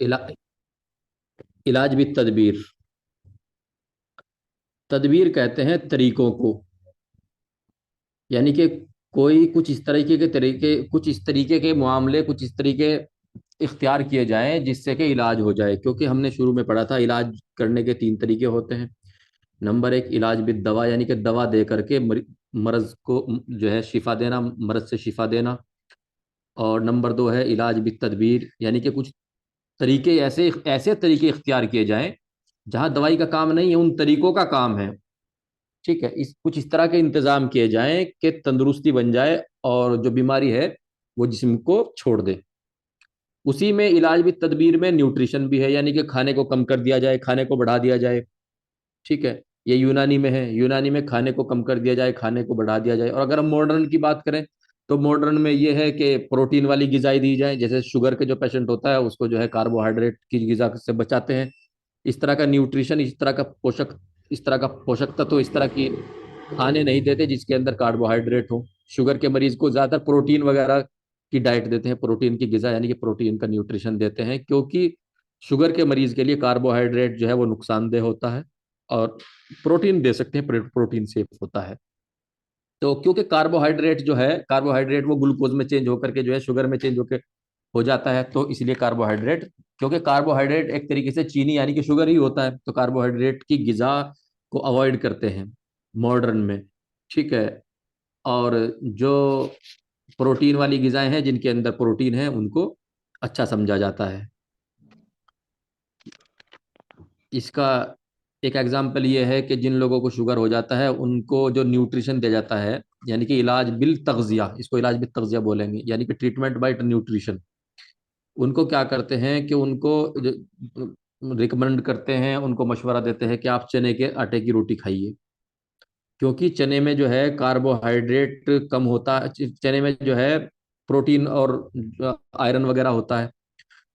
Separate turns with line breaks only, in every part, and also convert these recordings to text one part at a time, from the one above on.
इला, इलाज भी तदबीर। तदबीर कहते हैं तरीकों को, यानी कि कोई कुछ इस तरीके के मामले, कुछ इस तरीके इख्तियार किए जाएं जिससे कि इलाज हो जाए। क्योंकि हमने शुरू में पढ़ा था इलाज करने के तीन तरीके होते हैं। नंबर एक, इलाज बिद दवा, यानी कि दवा दे करके मर्ज को जो है शिफा देना, मर्ज से शिफा देना। और नंबर दो है इलाज बिद तदबीर, यानी कि कुछ तरीके, ऐसे ऐसे तरीके इख्तियार किए जाएं जहां दवाई का काम नहीं है, उन तरीकों का काम है। ठीक है, इस तरह के इंतजाम किए जाएं कि तंदुरुस्ती बन जाए और जो बीमारी है वो जिस्म को छोड़ दे। उसी में इलाज भी तदबीर में न्यूट्रिशन भी है, यानी कि खाने को कम कर दिया जाए, खाने को बढ़ा दिया जाए। ठीक है, ये यूनानी में है, यूनानी में खाने को कम कर दिया जाए, खाने को बढ़ा दिया जाए। और अगर हम मॉडर्न की बात करें तो मॉडर्न में ये है कि प्रोटीन वाली गिजाएं दी जाए। जैसे शुगर के जो पेशेंट होता है उसको जो है कार्बोहाइड्रेट की गिजा से बचाते हैं। इस तरह का न्यूट्रिशन, इस तरह का पोषक तत्व, इस तरह की खाने नहीं देते जिसके अंदर कार्बोहाइड्रेट हो। शुगर के मरीज को ज्यादातर प्रोटीन वगैरह की डाइट देते हैं, प्रोटीन की गिजा यानी कि प्रोटीन का न्यूट्रिशन देते हैं, क्योंकि शुगर के मरीज के लिए कार्बोहाइड्रेट जो है वो नुकसानदेह होता है और प्रोटीन दे सकते हैं, प्रोटीन सेफ होता है। तो क्योंकि कार्बोहाइड्रेट जो है, कार्बोहाइड्रेट वो ग्लूकोज में चेंज होकर के जो है शुगर में चेंज होकर हो जाता है, तो इसलिए कार्बोहाइड्रेट, क्योंकि कार्बोहाइड्रेट एक तरीके से चीनी यानी कि शुगर ही होता है, तो कार्बोहाइड्रेट की गिजा को अवॉइड करते हैं मॉडर्न में। ठीक है, और जो प्रोटीन वाली गिजाएं हैं जिनके अंदर प्रोटीन है उनको अच्छा समझा जाता है। इसका एक एग्जाम्पल ये है कि जिन लोगों को शुगर हो जाता है उनको जो न्यूट्रिशन दिया जाता है, यानी कि इलाज बिल तगजिया, इसको इलाज बिल तगजिया बोलेंगे, यानी कि ट्रीटमेंट बाय न्यूट्रिशन। उनको क्या करते हैं कि उनको रिकमेंड करते हैं, उनको मशवरा देते हैं कि आप चने के आटे की रोटी खाइए, क्योंकि चने में जो है कार्बोहाइड्रेट कम होता है, चने में जो है प्रोटीन और आयरन वगैरह होता है।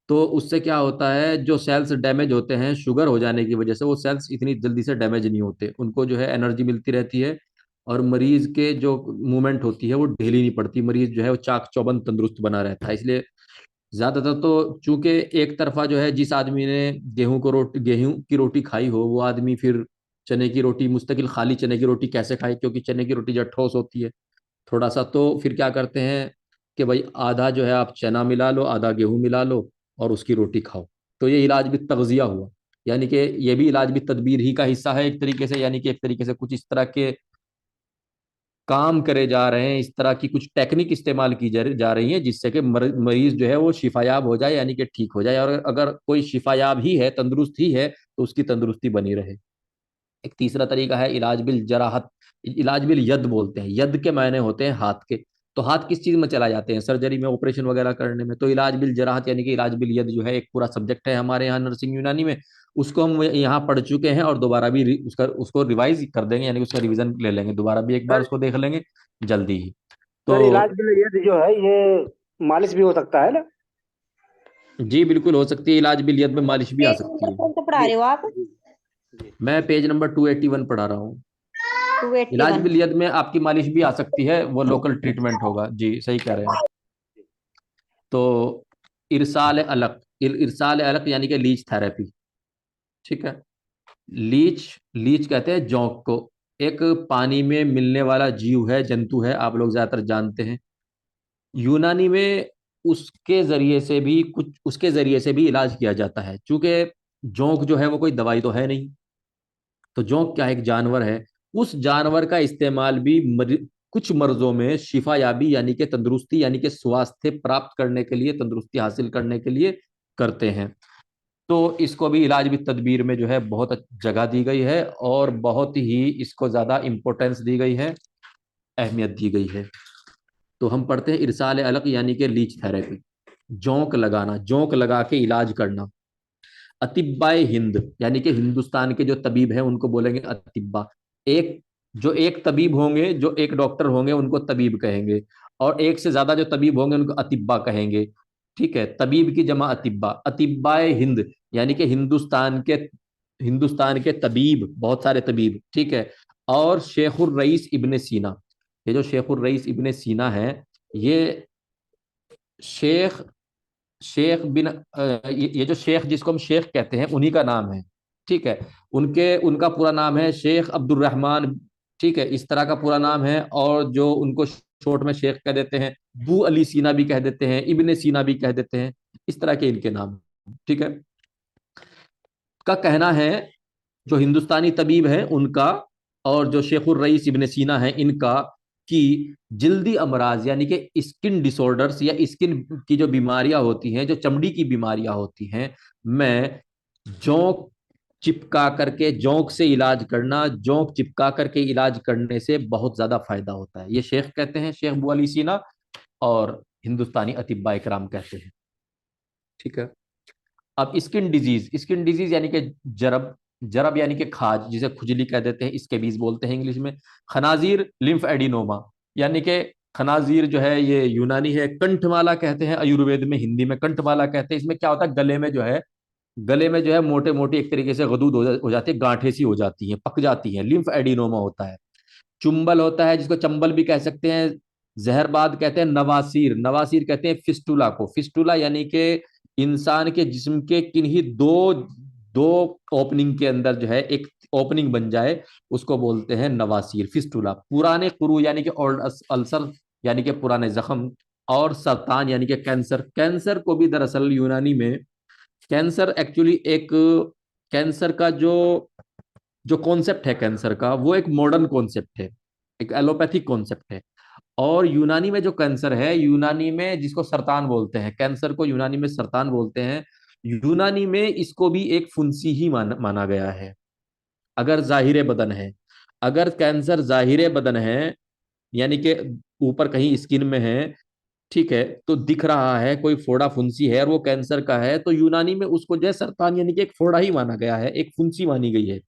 तो उससे क्या होता है, जो सेल्स डैमेज होते हैं शुगर हो जाने की वजह से, वो सेल्स इतनी जल्दी से डैमेज नहीं होते, उनको जो है एनर्जी मिलती रहती है। और मरीज के जो मूवमेंट होती है वो ढीली नहीं पड़ती, मरीज जो है वो चाक चौबंद तंदुरुस्त बना रहता है। इसलिए ज्यादातर तो चूंकि एक तरफा जो है, जिस आदमी ने गेहूं की रोटी खाई हो वो आदमी फिर चने की रोटी मुस्तकिल खाली चने की रोटी कैसे खाए, क्योंकि चने की रोटी जब ठोस होती है थोड़ा सा, तो फिर क्या करते हैं कि भाई आधा जो है आप चना मिला लो, आधा गेहूं मिला लो और उसकी रोटी खाओ। तो ये इलाज भी तगजिया हुआ, यानी कि ये भी इलाज भी तदबीर ही का हिस्सा है एक तरीके से। यानी कि एक तरीके से कुछ इस तरह के काम करे जा रहे हैं, इस तरह की कुछ टेक्निक इस्तेमाल की जा रही है जिससे कि मरीज जो है वो शिफायाब हो जाए, यानी कि ठीक हो जाए। और अगर कोई शिफायाब ही है, तंदुरुस्त ही है, तो उसकी तंदुरुस्ती बनी रहे। एक तीसरा तरीका है इलाज बिल जराहत। इलाज बिल यद बोलते हैं, यद के मायने होते हैं हाथ के। तो हाथ किस चीज में चला जाते हैं, सर्जरी में, ऑपरेशन वगैरह करने में। तो इलाज बिल जराहत यानी कि इलाज बिल यद जो है एक पूरा सब्जेक्ट है हमारे यहाँ नर्सिंग यूनानी में। उसको हम यहाँ पढ़ चुके हैं और दोबारा भी उसको रिवाइज कर देंगे, यानी कि उसका रिवीजन ले लेंगे, दोबारा भी एक बार
सर
उसको देख लेंगे जल्दी ही।
सर, इलाज
तो
बिल जो है ये मालिश भी हो सकता है ना?
जी बिल्कुल हो सकती है, इलाज बिल यद में मालिश भी आ
पेज
सकती
नंबर
है।
कौन सा पढ़ा
जी
रहे हो आप?
जी जी।
मैं पेज नंबर 281 पढ़ा रहा हूँ।
टू एट्टी
इलाज
वन
बिल यद में आपकी मालिश भी आ सकती है, वो लोकल ट्रीटमेंट होगा। जी सही कह रहे हैं आप। तो इरसाल अलग यानी कि लीच थेरेपी। ठीक है, लीच, लीच कहते हैं जोंक को। एक पानी में मिलने वाला जीव है, जंतु है, आप लोग ज्यादातर जानते हैं। यूनानी में उसके जरिए से भी इलाज किया जाता है, क्योंकि जोंक जो है वो कोई दवाई तो है नहीं। तो जोंक क्या है, एक जानवर है। उस जानवर का इस्तेमाल भी कुछ मर्जों में शिफा याबी यानी कि तंदुरुस्ती यानी कि स्वास्थ्य प्राप्त करने के लिए, तंदुरुस्ती हासिल करने के लिए करते हैं। तो इसको भी इलाज भी तदबीर में जो है बहुत जगह दी गई है और बहुत ही इसको ज्यादा इंपॉर्टेंस दी गई है, अहमियत दी गई है। तो हम पढ़ते हैं इरसाल अलग यानी कि लीच थेरेपी, जोंक लगाना, जोंक लगा के इलाज करना। अतिब्बाए हिंद यानी कि हिंदुस्तान के जो तबीब हैं उनको बोलेंगे अतिब्बा। एक जो एक तबीब होंगे, जो एक डॉक्टर होंगे उनको तबीब कहेंगे, और एक से ज्यादा जो तबीब होंगे उनको अतिब्बा कहेंगे। ठीक है, तबीब की जमा अतिब्बा, अतिब्बाए हिंद यानी कि हिंदुस्तान के तबीब, बहुत सारे तबीब। ठीक है, और शेखुर रईस इब्ने सीना, ये जो शेखुर रईस इब्ने सीना है, ये शेख शेख बिन ये जो शेख जिसको हम शेख कहते हैं उन्हीं का नाम है। ठीक है। उनके उनका पूरा नाम है शेख अब्दुल रहमान। ठीक है, इस तरह का पूरा नाम है। और जो उनको शॉर्ट में शेख कह देते हैं, बू अली सीना भी कह देते हैं, इब्ने सीना भी कह देते हैं, इस तरह के इनके नाम। ठीक है। का कहना है, जो हिंदुस्तानी तबीब है उनका, और जो शेखुर रईस इब्ने सीना है इनका, कि जल्दी अमराज यानी कि स्किन डिसऑर्डर्स या स्किन की जो बीमारियां होती हैं, जो चमड़ी की बीमारियां होती हैं, मैं जोंक चिपका करके जोंक से इलाज करना, जोंक चिपका करके इलाज करने से बहुत ज्यादा फायदा होता है। ये शेख कहते हैं, शेख बू अली सीना। और हिंदुस्तानी अतिब्बा इकराम कहते हैं। ठीक है। अब स्किन डिजीज यानी कि जरब, जरब यानी कि खाज, जिसे खुजली कह देते हैं, स्केबीज बोलते हैं इंग्लिश में। खनाजीर लिम्फ एडिनोमा, यानी कि खनाजीर जो है ये यूनानी है। कंठमाला कहते हैं आयुर्वेद में, हिंदी में कंठमाला कहते हैं। इसमें क्या होता है, गले में जो है मोटे मोटे एक तरीके से गदूद हो जाती है, गांठें सी हो जाती हैं, पक जाती हैं, लिम्फ एडिनोमा होता है। चुंबल होता है, जिसको चंबल भी कह सकते हैं। जहरबाद कहते हैं। नवासीर, नवासीर कहते हैं फिस्टुला को। फिस्टुला यानी कि इंसान के जिस्म के किन्हीं दो दो ओपनिंग के अंदर जो है एक ओपनिंग बन जाए, उसको बोलते हैं नवासीर, फिस्टुला। पुराने कुरु यानी कि ओल्ड अल्सर, यानी कि पुराने जख्म। और सरतान यानी कि कैंसर। कैंसर को भी दरअसल यूनानी में, कैंसर एक्चुअली एक, कैंसर का जो जो कॉन्सेप्ट है कैंसर का, वो एक मॉडर्न कॉन्सेप्ट है, एक एलोपैथिक कॉन्सेप्ट है। और यूनानी में जो कैंसर है, यूनानी में जिसको सरतान बोलते हैं, कैंसर को यूनानी में सरतान बोलते हैं। यूनानी में इसको भी एक फुंसी ही माना गया है। अगर जाहिर बदन है, अगर कैंसर जाहिर बदन है, यानी कि ऊपर कहीं स्किन में है, ठीक है, तो दिख रहा है, कोई फोड़ा फुंसी है और वो कैंसर का है, तो यूनानी में उसको जो है सरतान यानी कि एक फोड़ा ही माना गया है, एक फुंसी मानी गई है।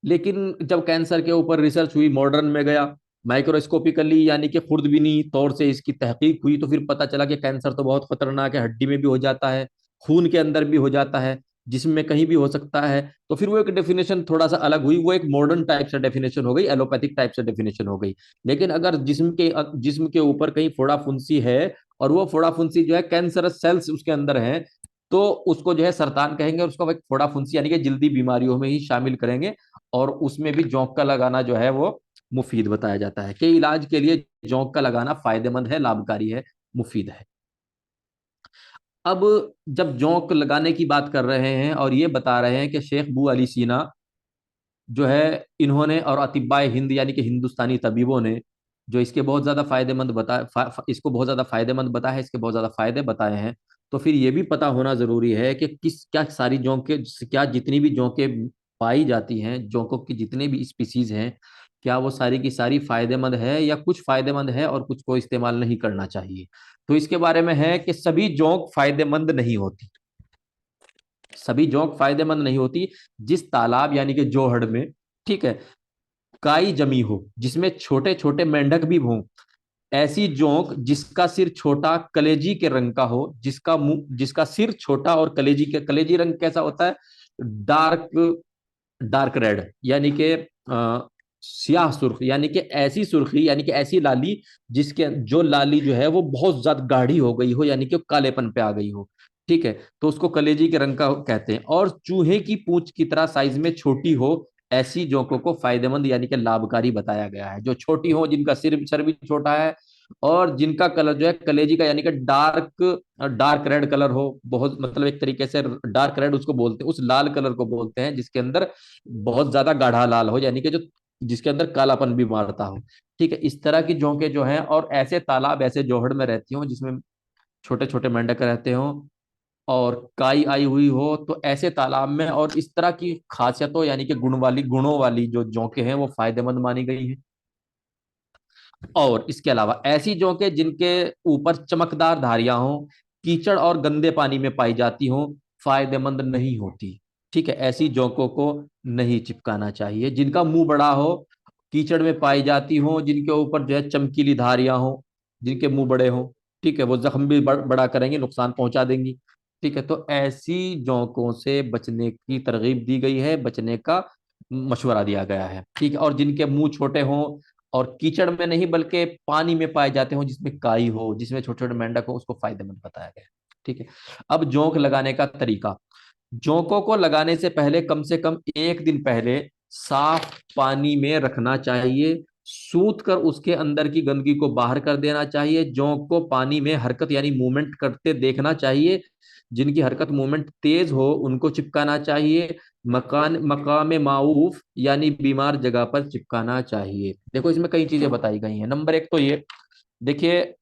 लेकिन जब कैंसर के ऊपर रिसर्च हुई, मॉडर्न में गया, माइक्रोस्कोपिकली यानी कि खुर्दबीनी तौर से इसकी तहकीक हुई, तो फिर पता चला कि कैंसर तो बहुत खतरनाक है, हड्डी में भी हो जाता है, खून के अंदर भी हो जाता है, जिस्म में कहीं भी हो सकता है। तो फिर वो एक डेफिनेशन थोड़ा सा अलग हुई, वो एक मॉडर्न टाइप से डेफिनेशन हो गई, एलोपैथिक टाइप से डेफिनेशन हो गई। लेकिन अगर जिस्म के ऊपर कहीं फोड़ा फुंसी है, और वो फोड़ा फुंसी जो है कैंसरस सेल्स उसके अंदर हैं, तो उसको जो है सरतान कहेंगे, और उसको एक फोड़ा फुंसी यानी कि जल्दी बीमारियों में ही शामिल करेंगे। और उसमें भी जौंक का लगाना जो है वो मुफीद बताया जाता है, कि इलाज के लिए जौंक का लगाना फायदेमंद है, लाभकारी है, मुफीद है। अब जब जौंक लगाने की बात कर रहे हैं और ये बता रहे हैं कि शेख बू अली सीना जो है, इन्होंने और अतिब्बाए हिंद यानी कि हिंदुस्तानी तबीबों ने जो इसके बहुत ज्यादा फायदेमंद इसको बहुत ज्यादा फायदेमंद बताया है, इसके बहुत ज्यादा फायदे बताए हैं। तो फिर ये भी पता होना जरूरी है कि किस क्या सारी जौंके, क्या जितनी भी जौंके पाई जाती हैं, जौंकों की जितने भी स्पीसीज हैं, क्या वो सारी की सारी फायदेमंद है, या कुछ फायदेमंद है और कुछ को इस्तेमाल नहीं करना चाहिए। तो इसके बारे में है कि सभी जौंक फायदेमंद नहीं होती, सभी जौंक फायदेमंद नहीं होती। जिस तालाब यानी कि जोहड़ में, ठीक है, काई जमी हो, जिसमें छोटे छोटे मेंढक भी हों, ऐसी जोंक जिसका सिर छोटा, कलेजी के रंग का हो, जिसका मुंह, जिसका सिर छोटा और कलेजी रंग कैसा होता है, डार्क, डार्क रेड, यानी कि स्याह सुर्ख, यानी कि ऐसी सुर्खी, यानी कि ऐसी लाली जिसके जो लाली जो है वो बहुत ज्यादा गाढ़ी हो गई हो, यानी कि कालेपन पे आ गई हो। ठीक है, तो उसको कलेजी के रंग का कहते हैं। और चूहे की पूंछ की तरह साइज में छोटी हो, ऐसी जोंकों को फायदेमंद यानी कि लाभकारी बताया गया है। जो छोटी हो, जिनका सर भी छोटा है, और जिनका कलर जो है कलेजी का यानी कि डार्क, डार्क रेड कलर हो, बहुत मतलब एक तरीके से डार्क रेड उसको बोलते हैं, उस लाल कलर को बोलते हैं जिसके अंदर बहुत ज्यादा गाढ़ा लाल हो, यानी कि जो जिसके अंदर कालापन भी मारता हो। ठीक है, इस तरह की जोंके जो हैं, और ऐसे तालाब, ऐसे जोहड़ में रहती हो जिसमें छोटे छोटे मेंढक रहते हो, और काई आई हुई हो, तो ऐसे तालाब में, और इस तरह की खासियतों यानी कि गुणों वाली जो जोंके हैं वो फायदेमंद मानी गई हैं। और इसके अलावा ऐसी जोंके जिनके ऊपर चमकदार धारियां हो, कीचड़ और गंदे पानी में पाई जाती हो, फायदेमंद नहीं होती। ठीक है, ऐसी जोंकों को नहीं चिपकाना चाहिए। जिनका मुंह बड़ा हो, कीचड़ में पाई जाती हो, जिनके ऊपर जो है चमकीली धारियां हो, जिनके मुंह बड़े हो, ठीक है, वो जख्म भी बड़ा करेंगे, नुकसान पहुंचा देंगी। ठीक है, तो ऐसी जोंकों से बचने की तरगीब दी गई है, बचने का मशवरा दिया गया है। ठीक है, और जिनके मुंह छोटे हों, और कीचड़ में नहीं बल्कि पानी में पाए जाते हो, जिसमें काई हो, जिसमें छोटे छोटे मेंढक हो, उसको फायदेमंद बताया गया है। ठीक है। अब जोंक लगाने का तरीका, जोंकों को लगाने से कम 1 दिन पहले साफ पानी में रखना चाहिए। सूत कर उसके अंदर की गंदगी को बाहर कर देना चाहिए। जोंक को पानी में हरकत यानी मूवमेंट करते देखना चाहिए। जिनकी हरकत मूवमेंट तेज हो उनको चिपकाना चाहिए। मकाम माऊफ यानी बीमार जगह पर चिपकाना चाहिए। देखो इसमें कई चीजें बताई गई हैं। नंबर एक तो ये देखिए,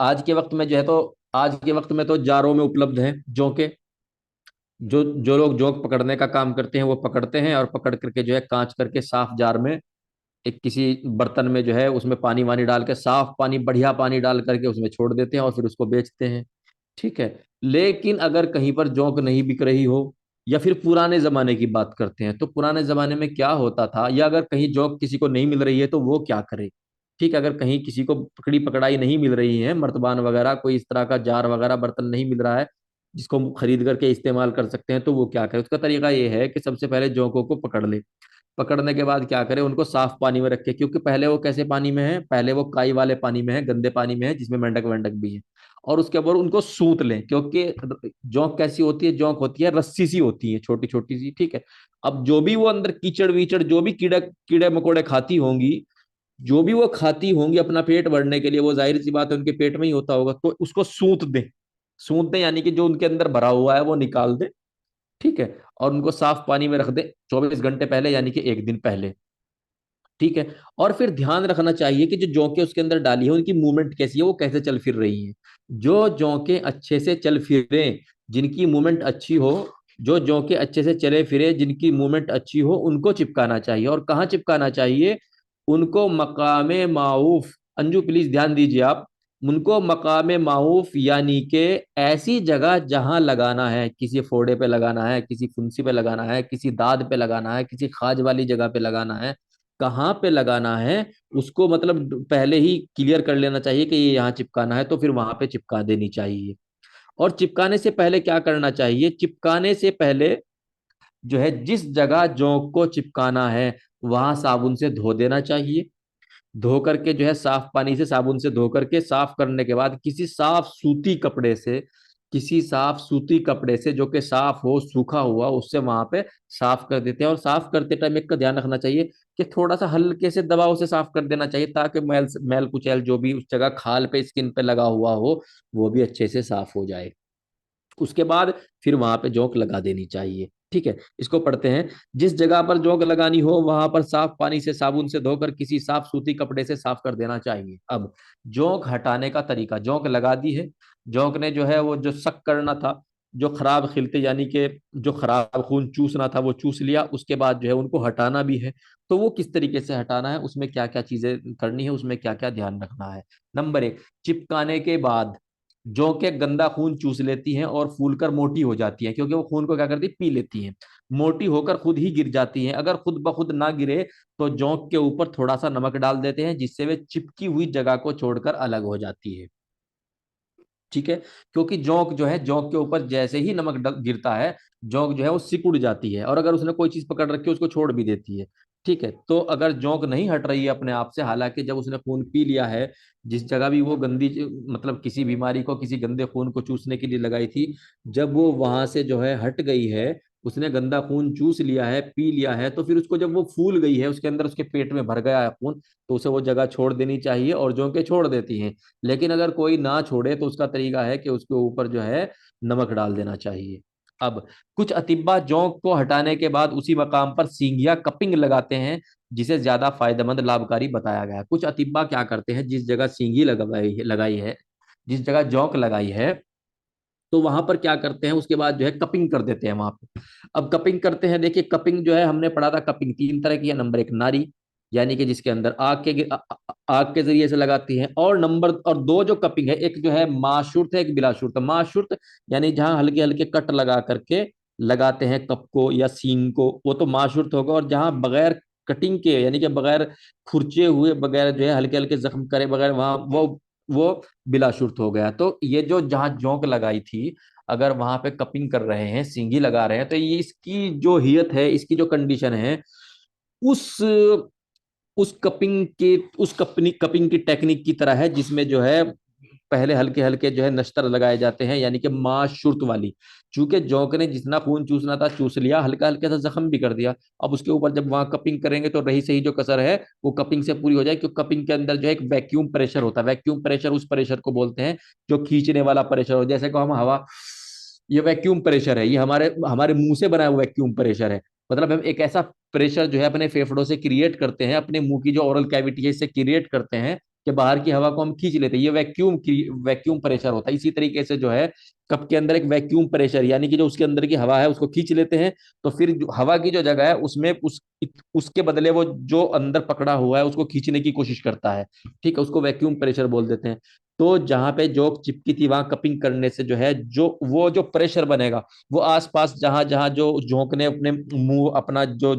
आज के वक्त में जो है तो आज के वक्त में तो जारों में उपलब्ध है जोंके। जो जो लोग जोंक पकड़ने का काम करते हैं वो पकड़ते हैं, और पकड़ करके जो है कांच करके साफ जार में, एक किसी बर्तन में जो है उसमें पानी वानी डाल के, साफ पानी बढ़िया पानी डाल करके उसमें छोड़ देते हैं और फिर उसको बेचते हैं। ठीक है। लेकिन अगर कहीं पर जोंक नहीं बिक रही हो, या फिर पुराने जमाने की बात करते हैं, तो पुराने जमाने में क्या होता था, या अगर कहीं जोंक किसी को नहीं मिल रही है तो वो क्या करे। ठीक है, अगर कहीं किसी को पकड़ी पकड़ाई नहीं मिल रही है, मर्तबान वगैरह कोई इस तरह का जार वगैरह बर्तन नहीं मिल रहा है जिसको हम खरीद करके इस्तेमाल कर सकते हैं, तो वो क्या करे। उसका तरीका ये है कि सबसे पहले जोंकों को पकड़ ले। पकड़ने के बाद क्या करे, उनको साफ पानी में रखे, क्योंकि पहले वो कैसे पानी में है, पहले वो काई वाले पानी में है, गंदे पानी में है जिसमें मेंढक वेंढक भी है। और उसके ऊपर उनको सूत लें, क्योंकि जोंक कैसी होती है, जोंक होती है रस्सी सी होती है, छोटी छोटी सी। ठीक है। अब जो भी वो अंदर कीचड़ वीचड़, जो भी कीड़े कीड़े मकोड़े खाती होंगी, जो भी वो खाती होंगी अपना पेट भरने के लिए, वो जाहिर सी बात है उनके पेट में ही होता होगा, तो उसको सूत दें। सूत दें यानी कि जो उनके अंदर भरा हुआ है वो निकाल दें। ठीक है। और उनको साफ पानी में रख दें 24 घंटे पहले, यानी कि 1 दिन पहले। ठीक है। और फिर ध्यान रखना चाहिए कि जो जोंकें उसके अंदर डाली है उनकी मूवमेंट कैसी है, वो कैसे चल फिर रही है। जो जोंकें अच्छे से चल फिरे, जिनकी मूवमेंट अच्छी हो, जो जोंकें अच्छे से चले फिरे जिनकी मूवमेंट अच्छी हो, उनको चिपकाना चाहिए। और कहाँ चिपकाना चाहिए, उनको मकामे माऊफ, अंजू प्लीज ध्यान दीजिए आप, उनको मकामे माऊफ यानी कि ऐसी जगह जहां लगाना है, किसी फोड़े पे लगाना है, किसी फुंसी पे लगाना है, किसी दाद पे लगाना है, किसी खाज वाली जगह पे लगाना है, कहाँ पे लगाना है, उसको मतलब पहले ही क्लियर कर लेना चाहिए कि ये यहाँ चिपकाना है, तो फिर वहां पे चिपका देनी चाहिए। और चिपकाने से पहले क्या करना चाहिए, चिपकाने से पहले जो है जिस जगह जोंक को चिपकाना है वहां साबुन से धो देना चाहिए। धो करके जो है साफ पानी से, साबुन से धो करके, साफ करने के बाद किसी साफ सूती कपड़े से, किसी साफ सूती कपड़े से जो कि साफ हो, सूखा हुआ, उससे वहां पे साफ कर देते हैं। और साफ करते टाइम एक का ध्यान रखना चाहिए कि थोड़ा सा हल्के से दबाव से साफ कर देना चाहिए, ताकि मैल मैल कुचैल जो भी उस जगह खाल पे, स्किन पे लगा हुआ हो, वो भी अच्छे से साफ हो जाए। उसके बाद फिर वहां पे जोंक लगा देनी चाहिए। ठीक है। इसको पढ़ते हैं। जिस जगह पर जोंक लगानी हो वहां पर साफ पानी से, साबुन से धोकर किसी साफ सूती कपड़े से साफ कर देना चाहिए। अब जोंक हटाने का तरीका, जोंक लगा दी है, जोंक ने जो है वो जो सक करना था, जो खराब खिलते यानी कि जो खराब खून चूसना था वो चूस लिया, उसके बाद जो है उनको हटाना भी है। तो वो किस तरीके से हटाना है, उसमें क्या क्या चीजें करनी है, उसमें क्या क्या ध्यान रखना है। नंबर एक, चिपकाने के बाद जो कि गंदा खून चूस लेती हैं और फूलकर मोटी हो जाती हैं, क्योंकि वो खून को क्या करती है, पी लेती हैं। मोटी होकर खुद ही गिर जाती हैं। अगर खुद ब खुद ना गिरे तो जोंक के ऊपर थोड़ा सा नमक डाल देते हैं, जिससे वे चिपकी हुई जगह को छोड़कर अलग हो जाती है। ठीक है। क्योंकि जोंक जो है, जोंक के ऊपर जैसे ही नमक गिरता है, जोंक जो है वो सिकुड़ जाती है, और अगर उसने कोई चीज पकड़ रखी है उसको छोड़ भी देती है। ठीक है। तो अगर जोंक नहीं हट रही है अपने आप से, हालांकि जब उसने खून पी लिया है, जिस जगह भी वो गंदी, मतलब किसी बीमारी को, किसी गंदे खून को चूसने के लिए लगाई थी, जब वो वहां से जो है हट गई है, उसने गंदा खून चूस लिया है, पी लिया है, तो फिर उसको जब वो फूल गई है, उसके अंदर उसके पेट में भर गया है खून, तो उसे वो जगह छोड़ देनी चाहिए, और जोंकें छोड़ देती हैं। लेकिन अगर कोई ना छोड़े तो उसका तरीका है कि उसके ऊपर जो है नमक डाल देना चाहिए। अब कुछ अतिब्बा जोंक को हटाने के बाद उसी मकाम पर सींगिया कपिंग लगाते हैं, जिसे ज्यादा फायदेमंद लाभकारी बताया गया है। कुछ अतिब्बा क्या करते हैं, जिस जगह सींगी लगाई है, जिस जगह जोंक लगाई है, तो वहां पर क्या करते हैं, उसके बाद जो है कपिंग कर देते हैं वहां पे। अब कपिंग करते हैं, देखिए कपिंग जो है हमने पढ़ा था, कपिंग 3 तरह की है। नंबर एक, नारी, यानी कि जिसके अंदर आग के जरिए से लगाती है। और नंबर और दो जो कपिंग है, एक जो है माशुर्त है, एक बिलाशुर्त। माशुर्त यानी जहां हल्के हल्के कट लगा करके लगाते हैं कप को या सींग को, वो तो माशुर्त होगा। और जहां बगैर कटिंग के, यानी कि बगैर खुरचे हुए, बगैर जो है हल्के हल्के जख्म करे बगैर, वहां वो बिलाशुर्त हो गया। तो ये जो जहां जोंक लगाई थी, अगर वहां पे कपिंग कर रहे हैं, सींगी लगा रहे हैं, तो ये इसकी जो हियत है, इसकी जो कंडीशन है, उस उस कपिंग की टेक्निक की तरह है, जिसमें जो है पहले हल्के हल्के जो है नश्तर लगाए जाते हैं, यानी कि माशुर्त वाली। चूंकि जोंक ने जितना खून चूसना था चूस लिया, हल्का हल्का सा जख्म भी कर दिया। अब उसके ऊपर जब वहां कपिंग करेंगे तो रही सही जो कसर है वो कपिंग से पूरी हो जाए, क्योंकि कपिंग के अंदर जो है एक वैक्यूम प्रेशर होता है। वैक्यूम प्रेशर उस प्रेशर को बोलते हैं जो खींचने वाला प्रेशर हो, जैसे को हम हवा, ये वैक्यूम प्रेशर है, ये हमारे हमारे मुंह से बना हुआ वैक्यूम प्रेशर है। मतलब हम एक ऐसा प्रेशर जो है अपने फेफड़ों से क्रिएट करते हैं, अपने मुंह की जो ओरल कैविटी है इससे क्रिएट करते हैं कि बाहर की हवा को हम खींच लेते हैं। ये वैक्यूम प्रेशर होता है। इसी तरीके से जो है कप के अंदर एक वैक्यूम प्रेशर, यानी कि जो उसके अंदर की हवा है उसको खींच लेते हैं। तो फिर हवा की जो जगह है उसमें उसके बदले वो जो अंदर पकड़ा हुआ है उसको खींचने की कोशिश करता है। ठीक है, उसको वैक्यूम प्रेशर बोल देते हैं। तो जहां पे जोक चिपकी थी वहां कपिंग करने से जो है जो वो जो प्रेशर बनेगा वो आसपास जहां जहां जो जोंक ने अपने मुंह अपना जो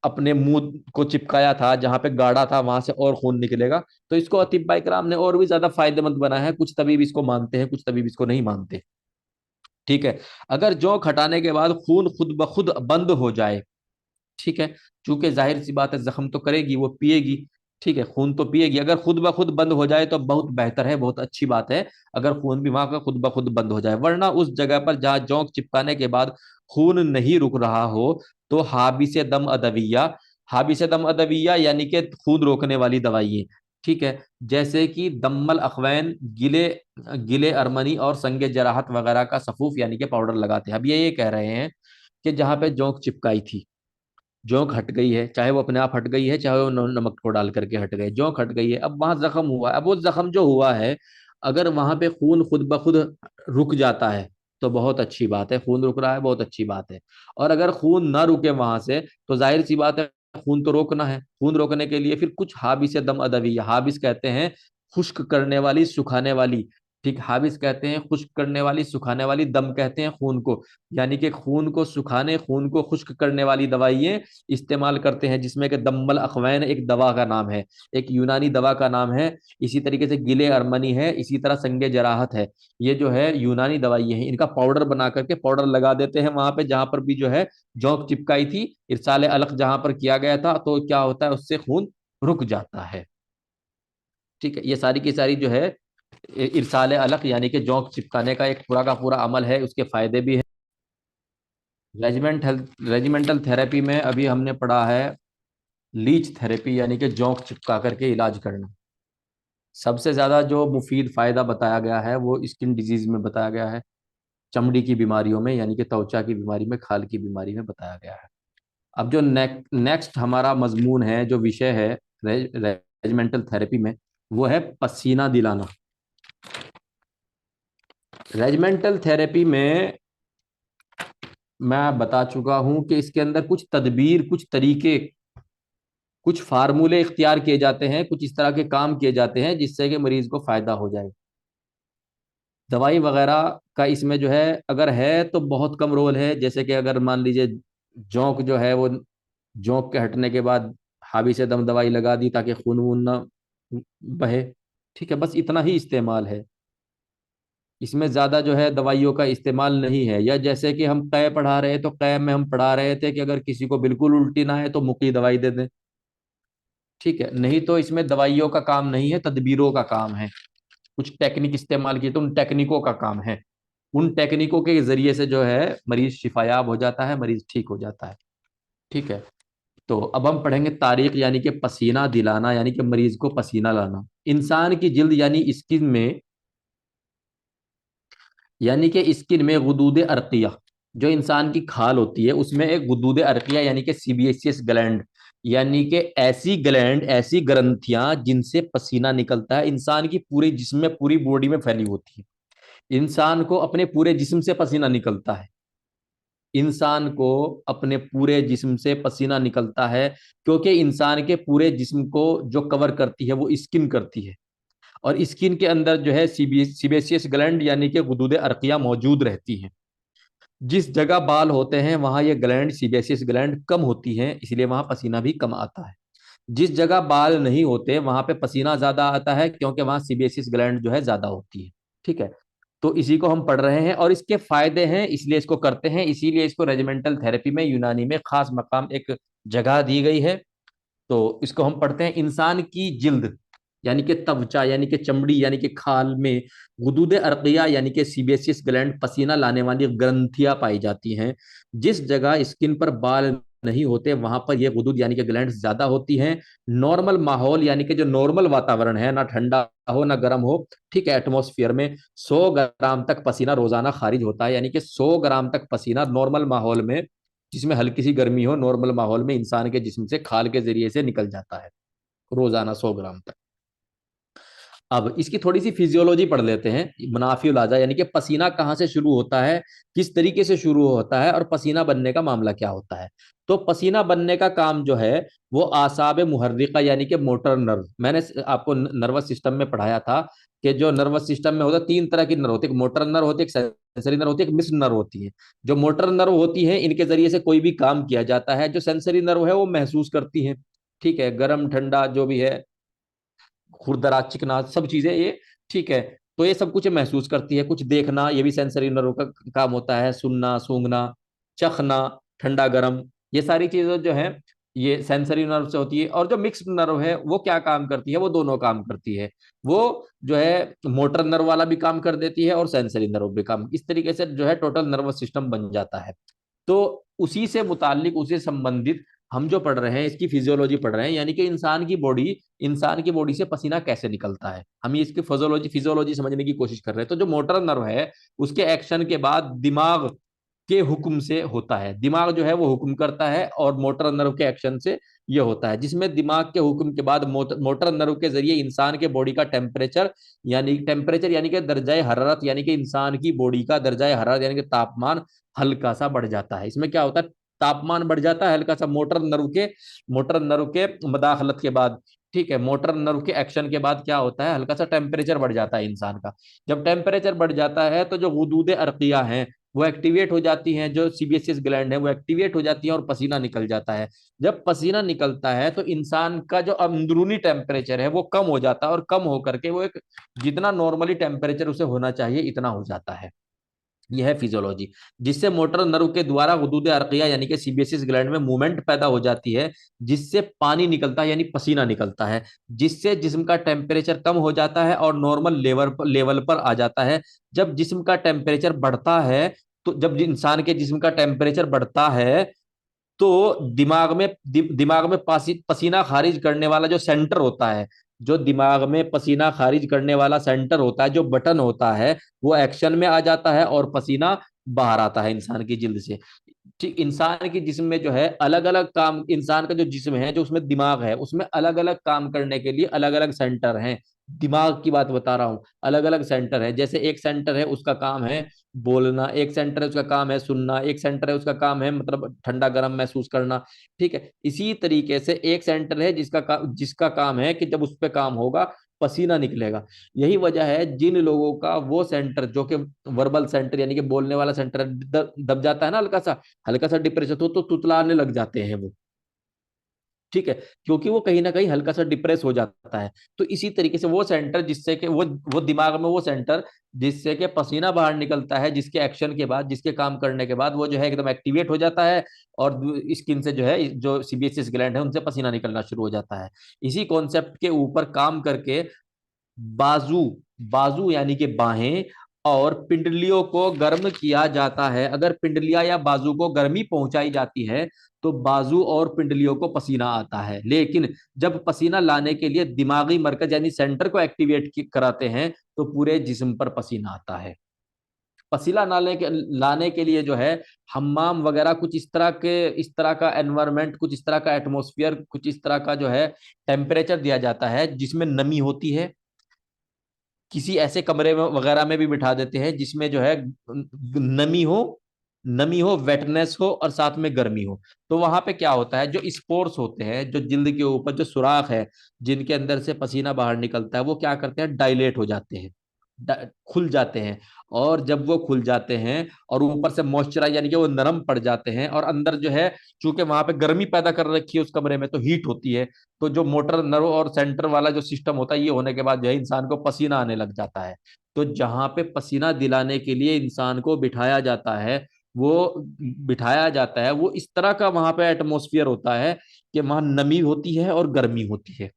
अपने मुंह को चिपकाया था, जहां पे गाड़ा था, वहां से और खून निकलेगा। तो इसको अतिब्बा इकराम ने और भी ज्यादा फायदेमंद बना है। कुछ तबीब इसको मानते हैं, कुछ तबीब इसको नहीं मानते। ठीक है, अगर जोंक हटाने के बाद खून खुद ब खुद बंद हो जाए, ठीक है, चूंकि जाहिर सी बात है जख्म तो करेगी, वो पिएगी। ठीक है, खून तो पिएगी। अगर खुद ब खुद बंद हो जाए तो बहुत बेहतर है, बहुत अच्छी बात है। अगर खून भी वहां का खुद ब खुद बंद हो जाए, वरना उस जगह पर जहां जोंक चिपकाने के बाद खून नहीं रुक रहा हो तो हाबिस दम अदविया, हाबिस दम अदविया यानी कि खून रोकने वाली दवाइयां, ठीक है, जैसे कि दम्मल अखवैन, गिले गिले अरमनी और संगे जराहत वगैरह का सफूफ यानी कि पाउडर लगाते हैं। अब ये कह रहे हैं कि जहां पे जोंक चिपकाई थी, जोंक हट गई है, चाहे वो अपने आप हट गई है चाहे वो नमक को डाल करके हट गए, जोंक हट गई है, अब वहां जख्म हुआ है। अब वो जख्म जो हुआ है, अगर वहां पे खून खुद ब खुद रुक जाता है तो बहुत अच्छी बात है, खून रुक रहा है बहुत अच्छी बात है। और अगर खून ना रुके वहां से तो जाहिर सी बात है खून तो रोकना है। खून रोकने के लिए फिर कुछ हाबिस दम अदवी, हाबिस कहते हैं खुश्क करने वाली, सुखाने वाली। ठीक, हाबिस कहते हैं खुश्क करने वाली, सुखाने वाली, दम कहते हैं खून को, यानी कि खून को सुखाने, खून को खुश्क करने वाली दवाइयाँ इस्तेमाल करते हैं, जिसमें कि दम्मल अखवैन एक दवा का नाम है, एक यूनानी दवा का नाम है। इसी तरीके से गिले अरमनी है, इसी तरह संगे जराहत है। ये जो है यूनानी दवाइयाँ हैं, इनका पाउडर बना करके पाउडर लगा देते हैं वहां पे जहां पर भी जो है जोंक चिपकाई थी, इरसाल अलग जहां पर किया गया था, तो क्या होता है उससे खून रुक जाता है। ठीक है, ये सारी की सारी जो है इरसाल अलग यानी कि जोंक चिपकाने का एक पूरा का पूरा अमल है, उसके फायदे भी है। रेजिमेंटल थेरेपी में अभी हमने पढ़ा है लीच थेरेपी, यानी कि जोंक चिपका करके इलाज करना। सबसे ज्यादा जो मुफीद फायदा बताया गया है वो स्किन डिजीज में बताया गया है, चमड़ी की बीमारियों में, यानी कि त्वचा की बीमारी में, खाल की बीमारी में बताया गया है। अब जो नेक्स्ट हमारा मजमून है, जो विषय है रेजिमेंटल थेरेपी में, वो है पसीना दिलाना। रेजिमेंटल थेरेपी में मैं बता चुका हूं कि इसके अंदर कुछ तदबीर, कुछ तरीके, कुछ फार्मूले इख्तियार किए जाते हैं, कुछ इस तरह के काम किए जाते हैं जिससे कि मरीज को फायदा हो जाए। दवाई वगैरह का इसमें जो है अगर है तो बहुत कम रोल है। जैसे कि अगर मान लीजिए जोंक जो है वो, जोंक के हटने के बाद हावी से दम दवाई लगा दी ताकि खून वून ना बहे, ठीक है, बस इतना ही इस्तेमाल है। इसमें ज्यादा जो है दवाइयों का इस्तेमाल नहीं है। या जैसे कि हम कै पढ़ा रहे तो कै में हम पढ़ा रहे थे कि अगर किसी को बिल्कुल उल्टी ना है तो मुक्की दवाई दे दें। ठीक है, नहीं तो इसमें दवाइयों का काम नहीं है, तदबीरों का काम है। कुछ टेक्निक इस्तेमाल की तो उन टेक्निकों का काम है। उन टेक्निकों के जरिए से जो है मरीज शिफायाब हो जाता है, मरीज ठीक हो जाता है। ठीक है, तो अब हम पढ़ेंगे तारीख, यानी कि पसीना दिलाना, यानी कि मरीज को पसीना लाना। इंसान की जिल्द यानी स्किन में, यानी कि स्किन में गुदूद अर्किया, जो इंसान की खाल होती है उसमें एक गुदूद अर्किया यानी कि सीबीएसईएस ग्लैंड, यानी कि ऐसी ग्लैंड, ऐसी ग्रंथियां जिनसे पसीना निकलता है, इंसान की पूरे जिस्म में, पूरी बॉडी में फैली होती है। इंसान को अपने पूरे जिस्म से पसीना निकलता है। इंसान को अपने पूरे जिस्म से पसीना निकलता है, क्योंकि इंसान के पूरे जिस्म को जो कवर करती है वो स्किन करती है। और स्किन के अंदर जो है सीबेसियस ग्लैंड यानी कि गुदूद अर्किया मौजूद रहती हैं। जिस जगह बाल होते हैं वहां ये ग्लैंड, सीबेसियस ग्लैंड कम होती हैं, इसलिए वहां पसीना भी कम आता है। जिस जगह बाल नहीं होते वहां पे पसीना ज्यादा आता है, क्योंकि वहां सीबेसियस ग्लैंड जो है ज्यादा होती है। ठीक है, तो इसी को हम पढ़ रहे हैं और इसके फायदे हैं, इसलिए इसको करते हैं, इसीलिए इसको रेजिमेंटल थेरेपी में यूनानी में खास मकाम, एक जगह दी गई है। तो इसको हम पढ़ते हैं। इंसान की जिल्द यानी कि त्वचा यानी कि चमड़ी यानी कि खाल में गुदूद अर्किया यानी कि सीबेसियस ग्लैंड पसीना लाने वाली ग्रंथियां पाई जाती हैं। जिस जगह स्किन पर बाल नहीं होते वहां पर ये गुदूद यानी कि ग्लैंड ज्यादा होती हैं। नॉर्मल माहौल यानी कि जो नॉर्मल वातावरण है, ना ठंडा हो ना गर्म हो, ठीक है, एटमॉस्फेयर में 100 ग्राम तक पसीना रोजाना खारिज होता है। यानी कि 100 ग्राम तक पसीना नॉर्मल माहौल में, जिसमें हल्की सी गर्मी हो, नॉर्मल माहौल में इंसान के जिस्म से खाल के जरिए से निकल जाता है रोजाना 100 ग्राम तक। अब इसकी थोड़ी सी फिजियोलॉजी पढ़ लेते हैं, मुनाफिउल आजा यानी कि पसीना कहाँ से शुरू होता है, किस तरीके से शुरू होता है, और पसीना बनने का मामला क्या होता है। तो पसीना बनने का काम जो है वो आसाब मुहर्रिका यानी कि मोटर नर्व, मैंने आपको नर्वस सिस्टम में पढ़ाया था कि जो नर्वस सिस्टम में होता है 3 तरह की नर्व होती है, एक मोटर नर्व होती है, एक सेंसरी नर्व होती है, एक मिस नर्व होती है। जो मोटर नर्व होती है इनके जरिए से कोई भी काम किया जाता है। जो सेंसरी नर्व है वो महसूस करती है, ठीक है, गर्म ठंडा जो भी है, खुरदरा चिकना सब चीजें ये, ठीक है। तो ये सब कुछ महसूस करती है। कुछ देखना ये भी सेंसरी नर्व का काम होता है, सुनना, सूंघना, चखना, ठंडा गर्म, ये सारी चीजें जो है ये सेंसरी नर्व से होती है। और जो मिक्स्ड नर्व है वो क्या काम करती है, वो दोनों काम करती है। वो जो है मोटर नर्व वाला भी काम कर देती है और सेंसरी नर्व भी काम, इस तरीके से जो है टोटल नर्वस सिस्टम बन जाता है। तो उसी से मुतालिक, उसी संबंधित हम जो पढ़ रहे हैं इसकी फिजियोलॉजी पढ़ रहे हैं, यानी कि इंसान की बॉडी से पसीना कैसे निकलता है, हम ये इसकी फिजियोलॉजी समझने की कोशिश कर रहे हैं। तो जो मोटर नर्व है उसके एक्शन के बाद दिमाग के हुक्म से होता है, दिमाग जो है वो हुक्म करता है और मोटर नर्व के एक्शन से ये होता है, जिसमें दिमाग के हुक्म के बाद मोटर नर्व के जरिए इंसान के बॉडी का टेम्परेचर यानी कि दर्जाए हरारत, यानी कि इंसान की बॉडी का दर्जाए हरारत यानी कि तापमान हल्का सा बढ़ जाता है। इसमें क्या होता है, तापमान बढ़ जाता है हल्का सा मोटर नर्व के मदाखलत के बाद, ठीक है, मोटर नर्व के एक्शन के बाद क्या होता है, हल्का सा टेम्परेचर बढ़ जाता है इंसान का। जब टेम्परेचर बढ़ जाता है तो जो गुदूद अर्किया हैं वो एक्टिवेट हो जाती हैं, जो सीबीएसएस ग्लैंड है वो एक्टिवेट हो जाती है और पसीना निकल जाता है। जब पसीना निकलता है तो इंसान का जो अंदरूनी टेम्परेचर है वो कम हो जाता है, और कम होकर के वो एक जितना नॉर्मली टेम्परेचर उसे होना चाहिए इतना हो जाता है। यह है फिजियोलॉजी, जिससे मोटर नर्व के द्वारा हुदूद अर्किया यानी कि सीबीएसएस ग्लैंड में मूवमेंट पैदा हो जाती है, जिससे पानी निकलता है यानी पसीना निकलता है, जिससे जिस्म का टेम्परेचर कम हो जाता है और नॉर्मल लेवल पर आ जाता है। जब जिस्म का टेम्परेचर बढ़ता है, तो जब इंसान के जिस्म का टेम्परेचर बढ़ता है तो दिमाग में पसीना खारिज करने वाला जो सेंटर होता है, जो दिमाग में पसीना खारिज करने वाला सेंटर होता है, जो बटन होता है, वो एक्शन में आ जाता है और पसीना बाहर आता है इंसान की जिल्द से। ठीक, इंसान के जिस्म में जो है अलग अलग काम, इंसान का जो जिस्म है जो उसमें दिमाग है उसमें अलग अलग काम करने के लिए अलग अलग सेंटर हैं। दिमाग की बात बता रहा हूँ, अलग अलग सेंटर है। जैसे एक सेंटर है उसका काम है बोलना, एक सेंटर है उसका काम है सुनना, एक सेंटर है उसका काम है मतलब ठंडा गर्म महसूस करना, ठीक है। इसी तरीके से एक सेंटर है जिसका काम है कि जब उस पर काम होगा पसीना निकलेगा। यही वजह है जिन लोगों का वो सेंटर जो कि वर्बल सेंटर यानी कि बोलने वाला सेंटर दब जाता है ना, हल्का सा डिप्रेशन तो तुतलाने लग जाते हैं वो, ठीक है, क्योंकि वो कहीं ना कहीं हल्का सा डिप्रेस हो जाता है। तो इसी तरीके से वो सेंटर जिससे कि वो दिमाग में वो सेंटर जिससे कि पसीना बाहर निकलता है, जिसके एक्शन के बाद, जिसके काम करने के बाद वो जो है एकदम एक्टिवेट हो जाता है, और स्किन से जो है जो सीबीएसएस ग्लैंड है उनसे पसीना निकलना शुरू हो जाता है। इसी कॉन्सेप्ट के ऊपर काम करके बाजू बाजू यानी कि बाहें और पिंडलियों को गर्म किया जाता है। अगर पिंडलियां या बाजू को गर्मी पहुंचाई जाती है तो बाजू और पिंडलियों को पसीना आता है। लेकिन जब पसीना लाने के लिए दिमागी मरकज यानी सेंटर को एक्टिवेट कराते हैं तो पूरे जिस्म पर पसीना आता है। पसीना लाने के लिए जो है हम्माम वगैरह कुछ इस तरह का एनवायरनमेंट, कुछ इस तरह का एटमॉस्फेयर, कुछ इस तरह का जो है टेम्परेचर दिया जाता है जिसमें नमी होती है। किसी ऐसे कमरे में वगैरह में भी बिठा देते हैं जिसमें जो है नमी हो नमी हो, वेटनेस हो और साथ में गर्मी हो। तो वहां पे क्या होता है, जो स्पोर्स होते हैं, जो जिल्द के ऊपर जो सुराख है जिनके अंदर से पसीना बाहर निकलता है, वो क्या करते हैं, डायलेट हो जाते हैं, खुल जाते हैं। और जब वो खुल जाते हैं और ऊपर से मॉइस्चराइज यानी कि वो नरम पड़ जाते हैं, और अंदर जो है चूंकि वहां पे गर्मी पैदा कर रखी है उस कमरे में तो हीट होती है। तो जो मोटर नर्व और सेंटर वाला जो सिस्टम होता है ये होने के बाद जो है इंसान को पसीना आने लग जाता है। तो जहां पे पसीना दिलाने के लिए इंसान को बिठाया जाता है वो इस तरह का वहां पे एटमोस्फियर होता है कि वहां नमी होती है और गर्मी होती है।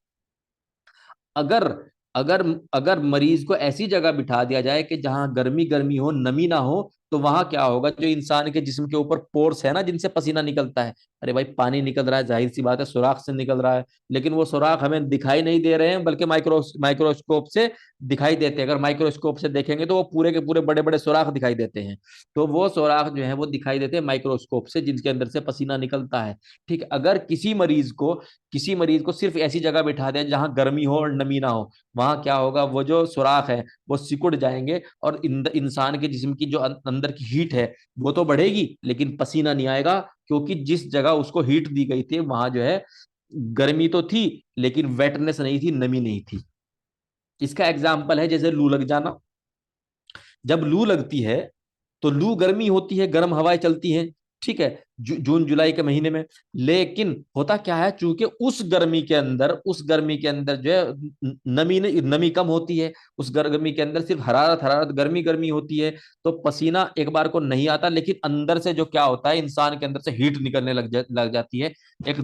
अगर अगर अगर मरीज को ऐसी जगह बिठा दिया जाए कि जहां गर्मी गर्मी हो, नमी ना हो, तो वहां क्या होगा, जो इंसान के जिस्म के ऊपर पोर्स है ना, जिनसे पसीना निकलता है, अरे भाई पानी निकल रहा है, जाहिर सी बात है सुराख से निकल रहा है, लेकिन वो सुराख हमें दिखाई नहीं दे रहे हैं, बल्कि माइक्रोस्कोप से दिखाई देते हैं। अगर माइक्रोस्कोप से देखेंगे तो वो पूरे के पूरे बड़े बड़े सुराख दिखाई देते हैं। तो वो सुराख जो है वो दिखाई देते हैं माइक्रोस्कोप से, जिनके अंदर से पसीना निकलता है। ठीक, अगर किसी मरीज को सिर्फ ऐसी जगह बिठा दिया जहां गर्मी हो और नमी ना हो, वहां क्या होगा, वो जो सुराख है वो सिकुड़ जाएंगे, और इंसान के जिस्म की जो अंदर की हीट है वो तो बढ़ेगी, लेकिन पसीना नहीं आएगा, क्योंकि जिस जगह उसको हीट दी गई थी वहां जो है गर्मी तो थी, लेकिन वेटनेस नहीं थी, नमी नहीं थी। इसका एग्जाम्पल है जैसे लू लग जाना। जब लू लगती है तो लू गर्मी होती है, गर्म हवाएं चलती हैं, ठीक है, जून जुलाई के महीने में। लेकिन होता क्या है, चूंकि उस गर्मी के अंदर जो है नमी कम होती है, उस गर्मी के अंदर सिर्फ हरारत हरारत गर्मी गर्मी होती है, तो पसीना एक बार को नहीं आता, लेकिन अंदर से जो क्या होता है, इंसान के अंदर से हीट निकलने लग जाती है, एक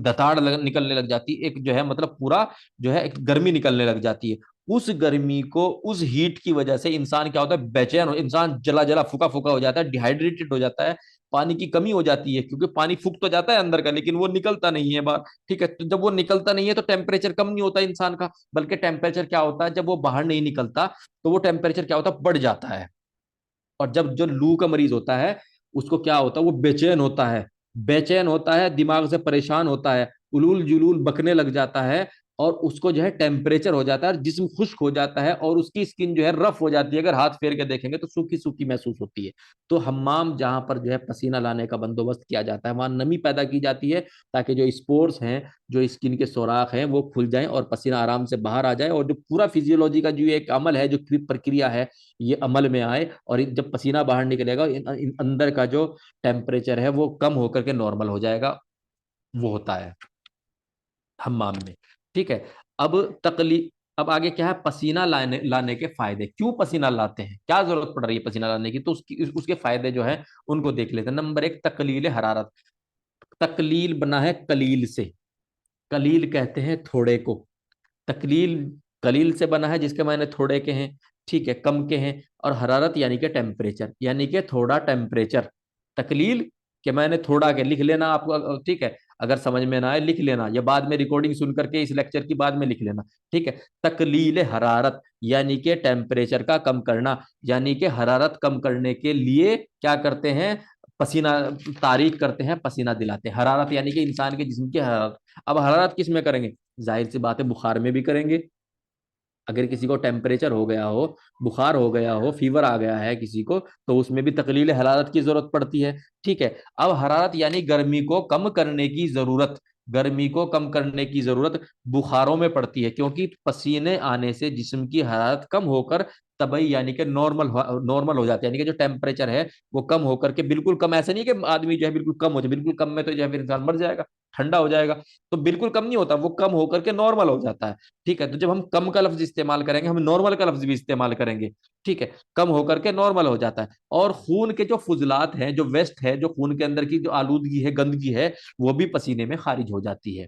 निकलने लग जाती है, एक जो है मतलब पूरा जो है एक गर्मी निकलने लग जाती है। उस गर्मी को, उस हीट की वजह से इंसान क्या होता है, बेचैन इंसान जला जला फूका फूका हो जाता है, डिहाइड्रेटेड हो जाता है, पानी की कमी हो जाती है, क्योंकि पानी फूक तो जाता है अंदर का, लेकिन वो निकलता नहीं है बाहर। ठीक है, तो जब वो निकलता नहीं है तो टेम्परेचर कम नहीं होता इंसान का, बल्कि टेम्परेचर क्या होता है, जब वो बाहर नहीं निकलता तो वो टेम्परेचर क्या होता है, बढ़ जाता है। और जब जो लू का मरीज होता है, उसको क्या होता है, वो बेचैन होता है, दिमाग से परेशान होता है, उलूल जुलूल बकने लग जाता है, और उसको जो है टेम्परेचर हो जाता है, जिस्म खुश्क हो जाता है, और उसकी स्किन जो है रफ हो जाती है, अगर हाथ फेर के देखेंगे तो सूखी सूखी महसूस होती है। तो हम्माम जहां पर जो है पसीना लाने का बंदोबस्त किया जाता है, वहां नमी पैदा की जाती है, ताकि जो स्पोर्स हैं, जो स्किन के सुराख हैं, वो खुल जाएं और पसीना आराम से बाहर आ जाए, और जो पूरा फिजियोलॉजी का जो एक अमल है, जो प्रक्रिया है, ये अमल में आए, और जब पसीना बाहर निकलेगा, अंदर का जो टेम्परेचर है वो कम होकर के नॉर्मल हो जाएगा। वो होता है हम्माम में। ठीक है। अब तकली अब आगे क्या है, पसीना लाने लाने के फायदे, क्यों पसीना लाते हैं, क्या जरूरत पड़ रही है पसीना लाने की, तो उसके फायदे जो है उनको देख लेते हैं। नंबर एक, तकलील हरारत। तकलील बना है कलील से, कलील कहते हैं थोड़े को, तकलील कलील से बना है, जिसके मायने थोड़े के हैं, ठीक है, कम के हैं। और हरारत यानी कि टेम्परेचर, यानी कि थोड़ा टेम्परेचर। तकलील के मायने थोड़ा के, लिख लेना आपको, ठीक है, अगर समझ में ना आए लिख लेना, या बाद में रिकॉर्डिंग सुन करके इस लेक्चर की बाद में लिख लेना। ठीक है, तकलील हरारत यानी कि टेम्परेचर का कम करना, यानी कि हरारत कम करने के लिए क्या करते हैं, पसीना तारीख करते हैं, पसीना दिलाते हैं। हरारत यानी कि इंसान के जिस्म की हरारत। अब हरारत किस में करेंगे, जाहिर सी बात है बुखार में भी करेंगे। अगर किसी को टेम्परेचर हो गया हो, बुखार हो गया हो, फीवर आ गया है किसी को, तो उसमें भी तकलील हरारत की जरूरत पड़ती है। ठीक है, अब हरारत यानी गर्मी को कम करने की जरूरत, गर्मी को कम करने की जरूरत बुखारों में पड़ती है, क्योंकि पसीने आने से जिस्म की हरारत कम होकर तबई यानी कि नॉर्मल नॉर्मल हो जाती है, यानी कि जो टेम्परेचर है वो कम होकर के, बिल्कुल कम ऐसा नहीं है कि आदमी जो है बिल्कुल कम हो जाए, बिल्कुल कम में तो जो है फिर इंसान मर जाएगा, ठंडा हो जाएगा। तो बिल्कुल कम नहीं होता, वो कम होकर के नॉर्मल हो जाता है। ठीक है, तो जब हम कम का लफ्ज इस्तेमाल करेंगे, हम नॉर्मल का लफ्ज भी इस्तेमाल करेंगे। ठीक है, कम होकर के नॉर्मल हो जाता है। और खून के जो फुजलात हैं, जो वेस्ट है, जो खून के अंदर की जो आलूदगी है, गंदगी है, वो भी पसीने में खारिज हो जाती है।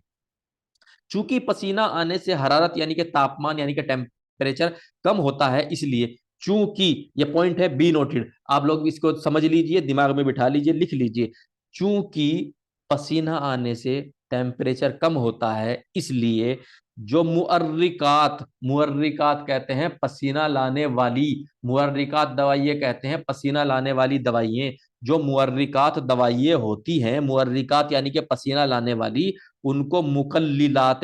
चूंकि पसीना आने से हरारत यानी कि तापमान यानी कि टेम्परेचर कम होता है, इसलिए चूंकि, ये पॉइंट है बी नोटेड, आप लोग इसको समझ लीजिए, दिमाग में बिठा लीजिए, लिख लीजिए। चूंकि पसीना आने से टेम्परेचर कम होता है, इसलिए जो मुअर्रिकात, मुअर्रिकात कहते हैं पसीना लाने वाली, मुअर्रिकात दवाइयाँ कहते हैं पसीना लाने वाली दवाइयाँ। जो मुअर्रिकात दवाइयाँ होती हैं, मुअर्रिकात यानी कि पसीना लाने वाली, उनको मुकल्लिलात,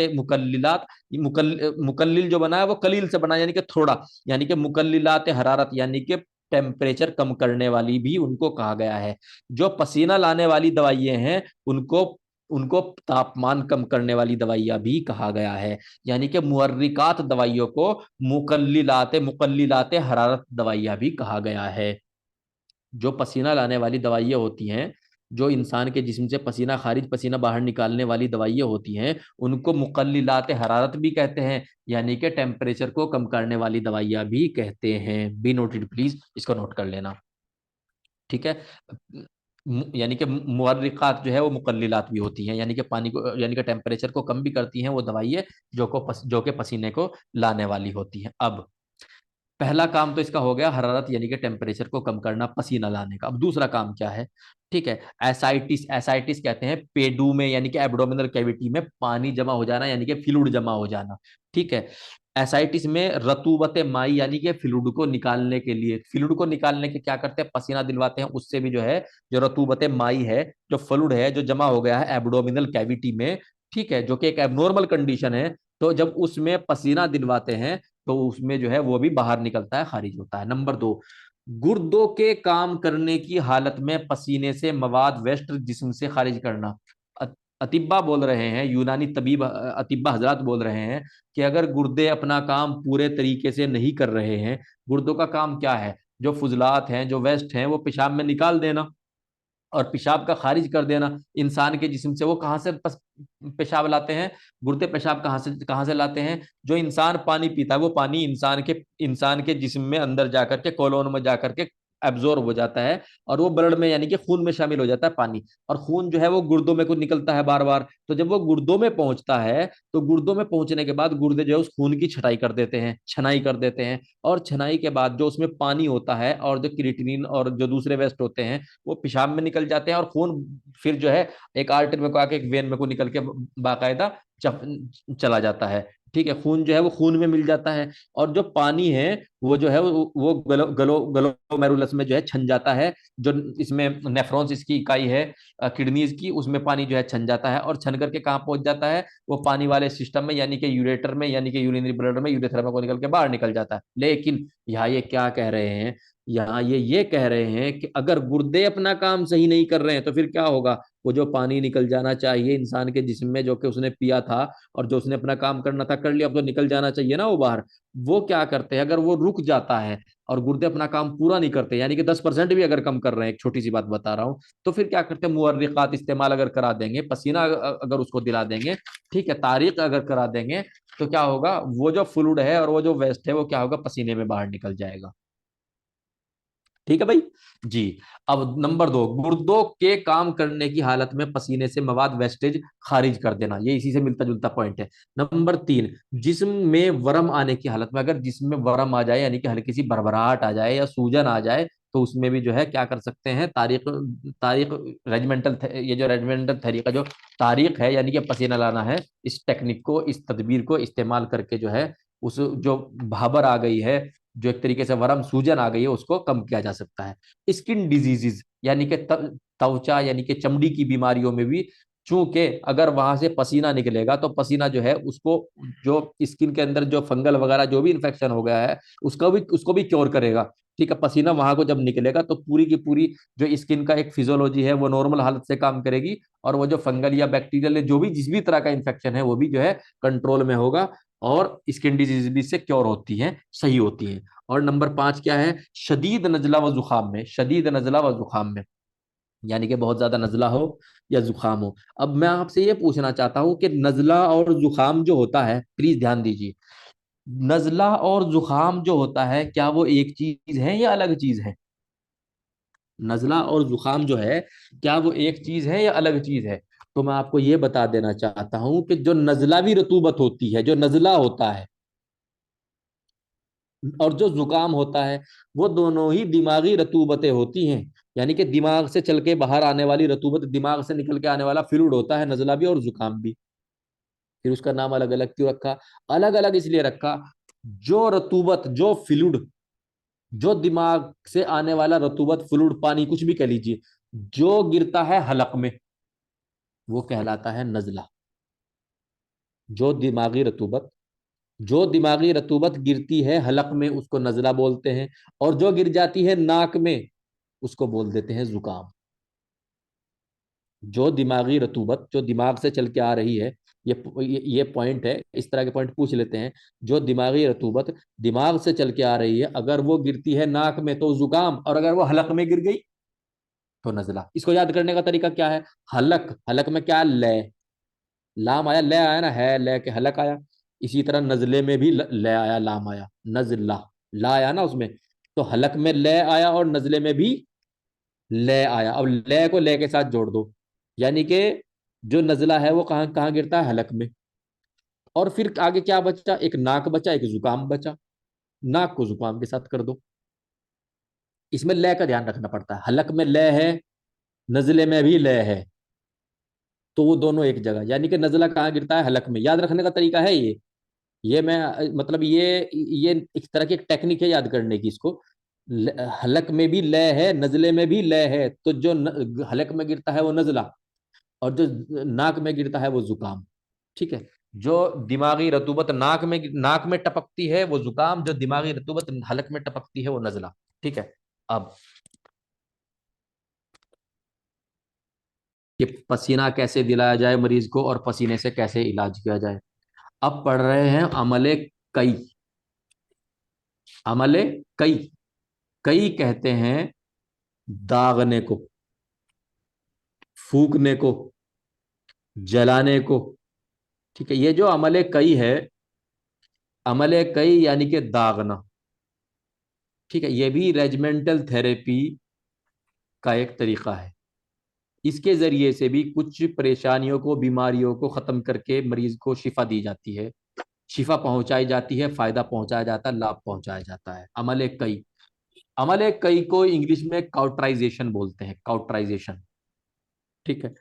मुकल्लिल जो बना है वो कलील से बना है, यानी कि थोड़ा, यानी कि मुकल्लिलात हरारत यानी कि टेम्परेचर कम करने वाली भी उनको कहा गया है। जो पसीना लाने वाली दवाइयां हैं, उनको उनको तापमान कम करने वाली दवाइयां भी कहा गया है। यानी कि मुअर्रिकात दवाइयों को मुकल्लिलात मुकल्लिलात हरारत दवाइयां भी कहा गया है। जो पसीना लाने वाली दवाइयाँ होती हैं, जो इंसान के जिस्म से पसीना खारिज, पसीना बाहर निकालने वाली दवाइयाँ होती हैं, उनको मुकल्लिलात हरारत भी कहते हैं, यानी कि टेम्परेचर को कम करने वाली दवाइयाँ भी कहते हैं। बी नोटेड प्लीज, इसको नोट कर लेना। ठीक है। यानी कि मुअर्रिकात जो है वो मुकल्लिलात भी होती हैं, यानी कि पानी को, यानी कि टेम्परेचर को कम भी करती हैं वो दवाइयाँ, जो कि पसीने को लाने वाली होती हैं। अब पहला काम तो इसका हो गया हरारत यानी कि टेम्परेचर को कम करना, पसीना लाने का। अब दूसरा काम क्या है? ठीक है, एसाइटिस, एसाइटिस कहते हैं पेडू में यानी कि एब्डोमिनल कैविटी में पानी जमा हो जाना, यानी कि फ्लूइड जमा हो जाना। ठीक है, एसाइटिस में रतूबत माई यानी कि फ्लूइड को निकालने के लिए, फ्लूइड को निकालने के क्या करते हैं, पसीना दिलवाते हैं, उससे भी जो है जो रतूबत माई है, जो फ्लूइड है जो जमा हो गया है एब्डोमिनल कैविटी में, ठीक है, जो कि एक एबनॉर्मल कंडीशन है, तो जब उसमें पसीना दिलवाते हैं तो उसमें जो है वो भी बाहर निकलता है, खारिज होता है। नंबर दो, गुर्दों के काम करने की हालत में पसीने से मवाद वेस्ट जिस्म से खारिज करना। अतिब्बा बोल रहे हैं, यूनानी तबीब अतिब्बा हजरात बोल रहे हैं कि अगर गुर्दे अपना काम पूरे तरीके से नहीं कर रहे हैं, गुर्दों का काम क्या है, जो फुजलात हैं जो वेस्ट हैं वो पेशाब में निकाल देना और पेशाब का खारिज कर देना। इंसान के जिस्म से वो कहाँ से पेशाब लाते हैं, गुर्दे पेशाब कहाँ से लाते हैं, जो इंसान पानी पीता है वो पानी इंसान के जिस्म में अंदर जाकर के कोलोन में जाकर के एब्जॉर्ब हो जाता है और वो ब्लड में यानी कि खून में शामिल हो जाता है पानी। और खून जो है वो गुर्दों में को निकलता है बार बार, तो जब वो गुर्दों में पहुंचता है तो गुर्दों में पहुंचने के बाद गुर्दे जो है उस खून की छटाई कर देते हैं, छनाई कर देते हैं, और छनाई के बाद जो उसमें पानी होता है और जो क्रिएटिनिन और जो दूसरे वेस्ट होते हैं वो पेशाब में निकल जाते हैं, और खून फिर जो है एक आर्टरी में को आके एक वेन में को निकल के बाकायदा चला जाता है। ठीक है, खून जो है वो खून में मिल जाता है, और जो पानी है वो जो है वो ग्लोमेरुलस में जो है छन जाता है, जो इसमें नेफ्रॉन्स इसकी इकाई है किडनीज की, उसमें पानी जो है छन जाता है, और छन करके कहाँ पहुंच जाता है, वो पानी वाले सिस्टम में यानी कि यूरेटर में, यानी कि यूरिनरी ब्लडर में, यूरेथ्रा में को निकल के बाहर निकल जाता है। लेकिन यहाँ ये क्या कह रहे हैं, यहाँ ये कह रहे हैं कि अगर गुर्दे अपना काम सही नहीं कर रहे हैं तो फिर क्या होगा, वो जो पानी निकल जाना चाहिए इंसान के जिस्म में जो कि उसने पिया था और जो उसने अपना काम करना था कर लिया, अब तो निकल जाना चाहिए ना वो बाहर, वो क्या करते हैं, अगर वो रुक जाता है और गुर्दे अपना काम पूरा नहीं करते, यानी कि 10% भी अगर कम कर रहे हैं, एक छोटी सी बात बता रहा हूं, तो फिर क्या करते हैं, मुअर्रिकात इस्तेमाल अगर करा देंगे, पसीना अगर उसको दिला देंगे, ठीक है, तारीख अगर करा देंगे, तो क्या होगा, वो जो फ्लूइड है और वो जो वेस्ट है वो क्या होगा, पसीने में बाहर निकल जाएगा। ठीक है भाई जी। अब नंबर दो, गुर्दों के काम करने की हालत में पसीने से मवाद वेस्टेज खारिज कर देना, ये इसी से मिलता जुलता पॉइंट है। नंबर तीन, जिस्म में वर्म आने की हालत में, अगर जिस्म में वर्म आ जाए यानी कि हल्की सी भरभराहट आ जाए या सूजन आ जाए, तो उसमें भी जो है क्या कर सकते हैं, तारीख तारीख रेजिमेंटल, ये जो रेजिमेंटल थेरी का जो तारीख है यानी कि पसीना लाना है, इस टेक्निक को, इस तदबीर को इस्तेमाल करके जो है उस जो भाबर आ गई है, जो एक तरीके से वर्म सूजन आ गई है, उसको कम किया जा सकता है। स्किन डिजीजेज यानी कि त्वचा यानी कि चमड़ी की बीमारियों में भी, चूंकि अगर वहां से पसीना निकलेगा तो पसीना जो है उसको, जो स्किन के अंदर जो फंगल वगैरह जो भी इन्फेक्शन हो गया है उसको भी क्योर करेगा। ठीक है, पसीना वहां को जब निकलेगा तो पूरी की पूरी जो स्किन का एक फिजियोलॉजी है वो नॉर्मल हालत से काम करेगी, और वो जो फंगल या बैक्टीरियल जो भी जिस भी तरह का इन्फेक्शन है वो भी जो है कंट्रोल में होगा, और स्किन डिजीज भी से क्योर होती हैं, सही होती हैं। और नंबर पांच क्या है, शदीद नजला व जुखाम में, शदीद नजला व जुखाम में, यानी कि बहुत ज्यादा नजला हो या जुखाम हो। अब मैं आपसे ये पूछना चाहता हूं कि नजला और जुखाम जो होता है, प्लीज ध्यान दीजिए, नजला और जुखाम जो होता है क्या वो एक चीज है या अलग चीज है? नजला और जुखाम जो है क्या वो एक चीज है या अलग चीज है? तो मैं आपको ये बता देना चाहता हूं कि जो नजला भी रतूबत होती है, जो नजला होता है और जो जुकाम होता है, वो दोनों ही दिमागी रतूबतें होती हैं, यानी कि दिमाग से चल के बाहर आने वाली रतूबत, दिमाग से निकल के आने वाला फ्लूइड होता है, नजला भी और जुकाम भी। फिर उसका नाम अलग अलग क्यों रखा? अलग अलग इसलिए रखा, जो रतूबत, जो फ्लूइड, जो दिमाग से आने वाला रतूबत, फ्लूइड, पानी, कुछ भी कह लीजिए, जो गिरता है हलक में वो कहलाता है नजला। जो दिमागी रतूबत जो दिमागी रतूबत गिरती है हलक में उसको नजला बोलते हैं, और जो गिर जाती है नाक में उसको बोल देते हैं जुकाम। जो दिमागी रतूबत जो दिमाग से चल के आ रही है, ये पॉइंट है, इस तरह के पॉइंट पूछ लेते हैं। जो दिमागी रतूबत दिमाग से चल के आ रही है, अगर वो गिरती है नाक में तो जुकाम, और अगर वो हलक में गिर गई तो नजला। इसको याद करने का तरीका क्या है, हलक, हलक में क्या, लय, लाम आया, लय आया ना, है लय के हलक आया। इसी तरह नजले में भी लय आया, लाम आया, नजला, ला आया ना उसमें, तो हलक में लय आया और नजले में भी ले आया। अब ले को ले के साथ जोड़ दो, यानी कि जो नजला है वो कहाँ कहाँ गिरता है, हलक में। और फिर आगे क्या बचा, एक नाक बचा, एक जुकाम बचा। नाक को जुकाम के साथ कर दो। इसमें लय का ध्यान रखना पड़ता है, हलक में लय है, नजले में भी लय है, तो वो दोनों एक जगह, यानी कि नजला कहाँ गिरता है, हलक में। याद रखने का तरीका है ये मैं मतलब ये एक तरह की एक टेक्निक है याद करने की इसको। हलक में भी लय है, नजले में भी लय है, तो जो हलक में गिरता है वो नजला, और जो नाक में गिरता है वो जुकाम। ठीक है। जो दिमागी रतूबत नाक में टपकती है वो जुकाम, जो दिमागी रतूबत हलक में टपकती है वो नजला। ठीक है। अब कि पसीना कैसे दिलाया जाए मरीज को और पसीने से कैसे इलाज किया जाए। अब पढ़ रहे हैं अमले कई। अमले कई, कई कहते हैं दागने को, फूकने को, जलाने को। ठीक है। ये जो अमले कई है, अमले कई यानी कि दागना। ठीक है। ये भी रेजिमेंटल थेरेपी का एक तरीका है। इसके जरिए से भी कुछ परेशानियों को, बीमारियों को खत्म करके मरीज को शिफा दी जाती है, शिफा पहुंचाई जाती है, फायदा पहुंचाया जाता है, लाभ पहुंचाया जाता है। अमल कई, अमल कई को इंग्लिश में काउटराइजेशन बोलते हैं, काउटराइजेशन। ठीक है।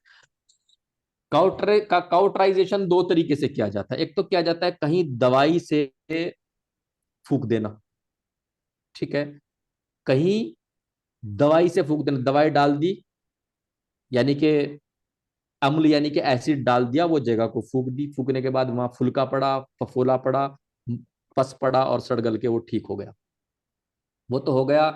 काउटराइजेशन दो तरीके से किया जाता है। एक तो किया जाता है कहीं दवाई से फूक देना। ठीक है। कहीं दवाई से फूक देना, दवाई डाल दी, यानी कि अम्ल यानी कि एसिड डाल दिया, वो जगह को फूक दी, फूकने के बाद वहां फुलका पड़ा, फफोला पड़ा, पस पड़ा और सड़गल के वो ठीक हो गया। वो तो हो गया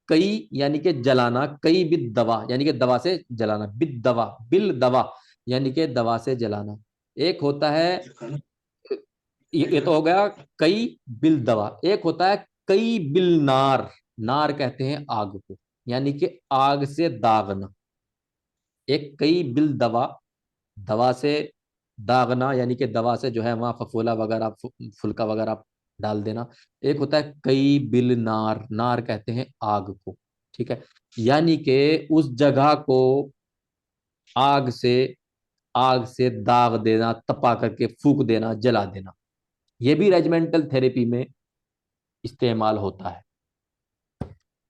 कई, यानी कि जलाना, कई बिद दवा यानी कि दवा से जलाना, बिद दवा, बिल दवा यानी कि दवा से जलाना। एक होता है, ये तो हो गया कई बिल दवा। एक होता है कई बिल नार, नार कहते हैं आग को, यानी कि आग से दागना। एक कई बिल दवा, दवा से दागना, यानी कि दवा से जो है वहां फफोला वगैरह, फुल्का वगैरह डाल देना। एक होता है कई बिल नार, नार कहते हैं आग को। ठीक है। यानी कि उस जगह को आग से, आग से दाग देना, तपा करके फूक देना, जला देना। यह भी रेजिमेंटल थेरेपी में इस्तेमाल होता है।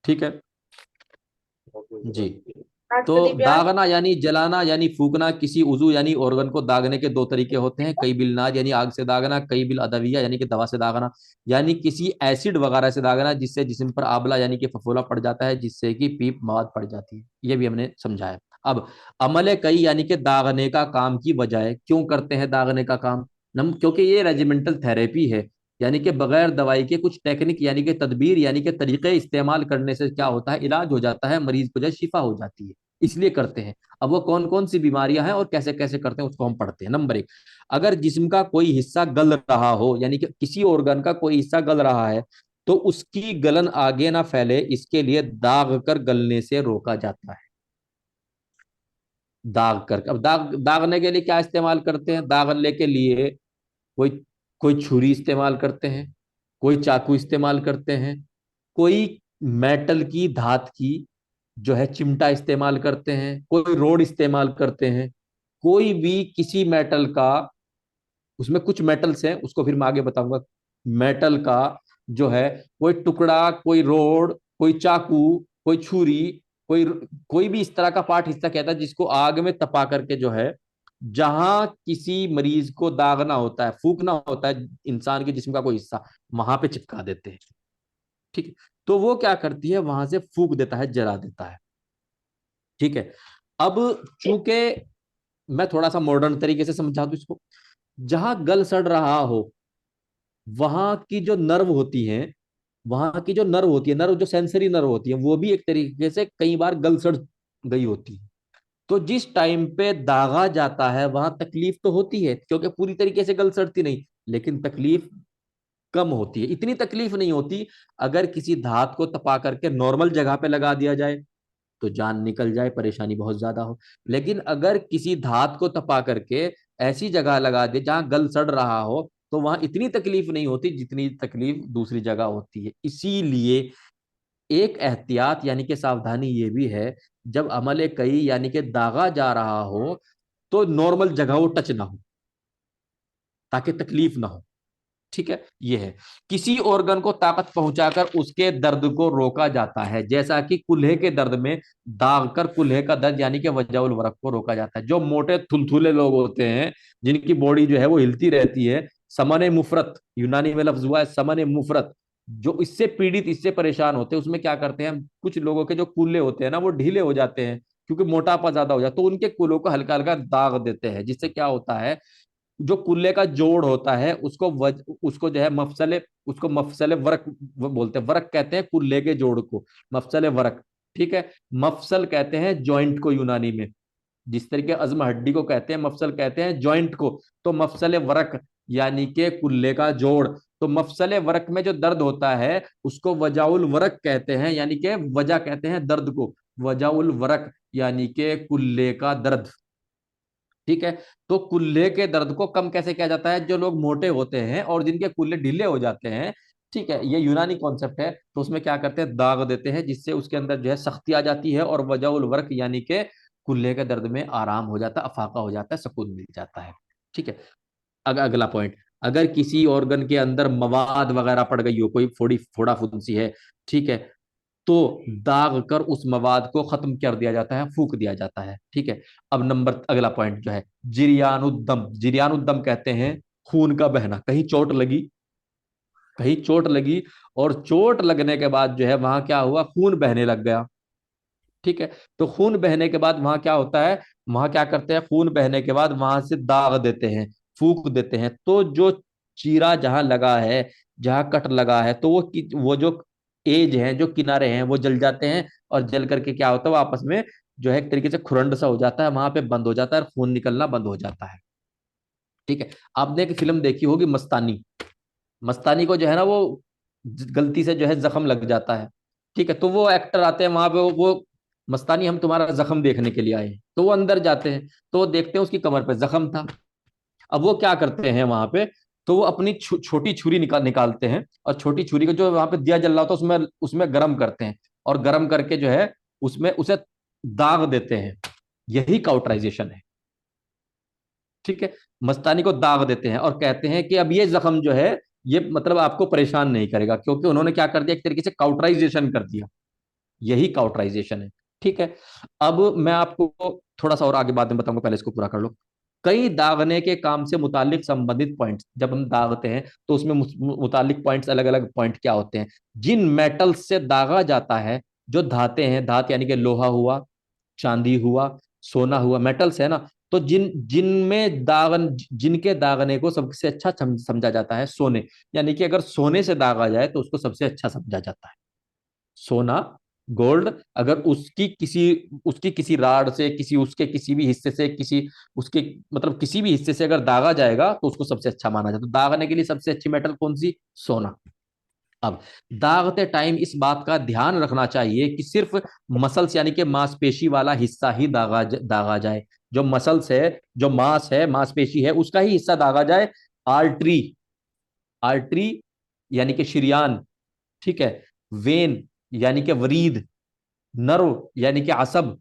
ठीक है जी। तो दागना यानी जलाना यानी फूकना, किसी उजू यानी ऑर्गन को दागने के दो तरीके होते हैं, कई बिल नार यानी आग से दागना, कई बिल अदविया यानी कि दवा से दागना, यानी किसी एसिड वगैरह से दागना जिससे जिस्म पर आबला यानी कि फफोला पड़ जाता है, जिससे कि पीप मवाद पड़ जाती है। ये भी हमने समझाया। अब अमल कई यानी कि दागने का काम की बजाय, क्यों करते हैं दागने का काम, क्योंकि ये रेजिमेंटल थेरेपी है, यानी कि बगैर दवाई के कुछ टेक्निक यानी कि तदबीर यानी कि तरीके इस्तेमाल करने से क्या होता है, इलाज हो जाता है, मरीज को जो शिफा हो जाती है, इसलिए करते हैं। अब वो कौन कौन सी बीमारियां हैं और कैसे कैसे करते हैं उसको हम पढ़ते हैं। नंबर एक, अगर जिस्म का कोई हिस्सा गल रहा हो, यानी कि किसी ऑर्गन का कोई हिस्सा गल रहा है, तो उसकी गलन आगे ना फैले, इसके लिए दाग कर गलने से रोका जाता है। दाग कर, अब दागने के लिए क्या इस्तेमाल करते हैं, दागने के लिए कोई कोई छुरी इस्तेमाल करते हैं, कोई चाकू इस्तेमाल करते हैं, कोई मेटल की, धात की जो है चिमटा इस्तेमाल करते हैं, कोई रोड इस्तेमाल करते हैं, कोई भी किसी मेटल का, उसमें कुछ मेटल्स हैं उसको फिर मैं आगे बताऊंगा, मेटल का जो है कोई टुकड़ा, कोई रोड, कोई चाकू, कोई छुरी, कोई कोई भी इस तरह का पार्ट, हिस्सा कहता है जिसको आग में तपा करके जो है, जहां किसी मरीज को दागना होता है, फूकना होता है इंसान के जिस्म का कोई हिस्सा, वहां पे चिपका देते हैं। ठीक है। तो वो क्या करती है, वहां से फूक देता है, जला देता है। ठीक है। अब चूंकि मैं थोड़ा सा मॉडर्न तरीके से समझा दूं इसको, जहां गल सड़ रहा हो, वहां की जो नर्व होती है, वहां की जो नर्व होती है, नर्व जो सेंसरी नर्व होती है, वो भी एक तरीके से कई बार गल सड़ गई होती है। तो जिस टाइम पे दागा जाता है वहां तकलीफ तो होती है, क्योंकि पूरी तरीके से गल सड़ती नहीं, लेकिन तकलीफ कम होती है, इतनी तकलीफ नहीं होती। अगर किसी धात को तपा करके नॉर्मल जगह पे लगा दिया जाए तो जान निकल जाए, परेशानी बहुत ज्यादा हो। लेकिन अगर किसी धात को तपा करके ऐसी जगह लगा दे जहां गल सड़ रहा हो, तो वहां इतनी तकलीफ नहीं होती जितनी तकलीफ दूसरी जगह होती है। इसीलिए एक एहतियात यानी कि सावधानी ये भी है जब अमले कई यानी कि दागा जा रहा हो, तो नॉर्मल जगह वो टच ना हो, ताकि तकलीफ ना हो। ठीक है, ये है। किसी ऑर्गन को ताकत पहुंचाकर उसके दर्द को रोका जाता है, जैसा कि कुल्हे के दर्द में दाग कर कुल्हे का दर्द यानी कि वजाउल वरक को रोका जाता है। जो मोटे थुलथुले लोग होते हैं, जिनकी बॉडी जो है वो हिलती रहती है, समन मुफरत यूनानी में लफ्ज हुआ है समन मुफरत, जो इससे पीड़ित, इससे परेशान होते हैं, उसमें क्या करते हैं, कुछ लोगों के जो कुल्ले होते हैं ना वो ढीले हो जाते हैं, क्योंकि मोटापा ज्यादा हो जाता है, तो उनके कुलों को हल्का हल्का दाग देते हैं, जिससे क्या होता है, जो कुल्ले का जोड़ होता है उसको जो है मफसले, उसको मफसले वरक वो बोलते हैं, वरक कहते हैं कुल्ले के जोड़ को, मफसले वरक। ठीक है, मफसल कहते हैं जॉइंट को यूनानी में, जिस तरीके अज़्म हड्डी को कहते हैं मफसल, कहते हैं जॉइंट को। तो मफसले वरक यानी कि कुल्ले का जोड़। तो मफसले वरक में जो दर्द होता है उसको वजाउल वरक कहते हैं, यानी कि वजह कहते हैं दर्द को, वजाउल वरक यानी कि कुल्ले का दर्द। ठीक है, तो कुल्ले के दर्द को कम कैसे किया जाता है, जो लोग मोटे होते हैं और जिनके कुल्ले ढीले हो जाते हैं, ठीक है, ये यूनानी कॉन्सेप्ट है, तो उसमें क्या करते हैं, दाग देते हैं, जिससे उसके अंदर जो है सख्ती आ जाती है, और वजाउल वर्क यानी कि कुल्ले के दर्द में आराम हो जाता है, अफाका हो जाता है, सुकून मिल जाता है। ठीक है, अगला पॉइंट, अगर किसी ऑर्गन के अंदर मवाद वगैरह पड़ गई हो, कोई फोड़ी फोड़ा फुंसी है, ठीक है, तो दाग कर उस मवाद को खत्म कर दिया जाता है, फूक दिया जाता है। ठीक है, अब अगला पॉइंट जो है जिरियानुद्दम, जिरियानुद्दम कहते हैं खून का बहना, कहीं चोट लगी, कहीं चोट लगी, और चोट लगने के बाद जो है वहां क्या हुआ, खून बहने लग गया। ठीक है, तो खून बहने के बाद वहां क्या होता है, वहां क्या करते हैं, खून बहने के बाद वहां से दाग देते हैं, फूक देते हैं, तो जो चीरा जहां लगा है, जहां कट लगा है, तो वो जो एज है, जो किनारे हैं वो जल जाते हैं, और जल करके क्या होता है, वो आपस में जो है एक तरीके से खुरंड सा हो जाता है, वहां पे बंद हो जाता है, और खून निकलना बंद हो जाता है। ठीक है, आपने एक फिल्म देखी होगी मस्तानी, मस्तानी को जो है ना वो गलती से जो है जख्म लग जाता है। ठीक है, तो वो एक्टर आते हैं वहां पे, वो मस्तानी हम तुम्हारा जख्म देखने के लिए आए हैं, तो वो अंदर जाते हैं, तो वो देखते हैं उसकी कमर पे जख्म था। अब वो क्या करते हैं वहां पे, तो वो अपनी छोटी छुरी निकालते हैं, और छोटी छुरी को जो वहां पे दिया जल रहा होता है उसमें उसमें गर्म करते हैं, और गर्म करके जो है उसमें उसे दाग देते हैं। यही काउटराइजेशन है। ठीक है, मस्तानी को दाग देते हैं और कहते हैं कि अब ये जख्म जो है ये मतलब आपको परेशान नहीं करेगा, क्योंकि उन्होंने क्या कर दिया, एक तरीके से काउटराइजेशन कर दिया। यही काउटराइजेशन है। ठीक है, अब मैं आपको थोड़ा सा और आगे बाद में बताऊंगा, पहले इसको पूरा कर लो। कई दागने के काम से मुतालिक संबंधित पॉइंट्स, जब हम दागते हैं तो उसमें मुतालिक पॉइंट्स, अलग अलग पॉइंट क्या होते हैं, जिन मेटल से दागा जाता है, जो धाते हैं, धात यानी कि लोहा हुआ, चांदी हुआ, सोना हुआ, मेटल्स है ना, तो जिनमें दागन, जिनके दागने को सबसे अच्छा समझा जाता है सोने, यानी कि अगर सोने से दागा जाए तो उसको सबसे अच्छा समझा जाता है। सोना, गोल्ड, अगर उसकी किसी राड से, किसी उसके किसी भी हिस्से से, किसी उसके मतलब किसी भी हिस्से से अगर दागा जाएगा तो उसको सबसे अच्छा माना जाता है। तो दागने के लिए सबसे अच्छी मेटल कौन सी, सोना। अब दागते टाइम इस बात का ध्यान रखना चाहिए कि सिर्फ मसल्स यानी कि मांसपेशी वाला हिस्सा ही दागा जाए, जो मसल्स है, जो मांस है, मांसपेशी है, उसका ही हिस्सा दागा जाए। आर्टरी, आर्टरी यानी कि शरियान, ठीक है, वेन यानी कि वरीद, नर्व यानी कि असब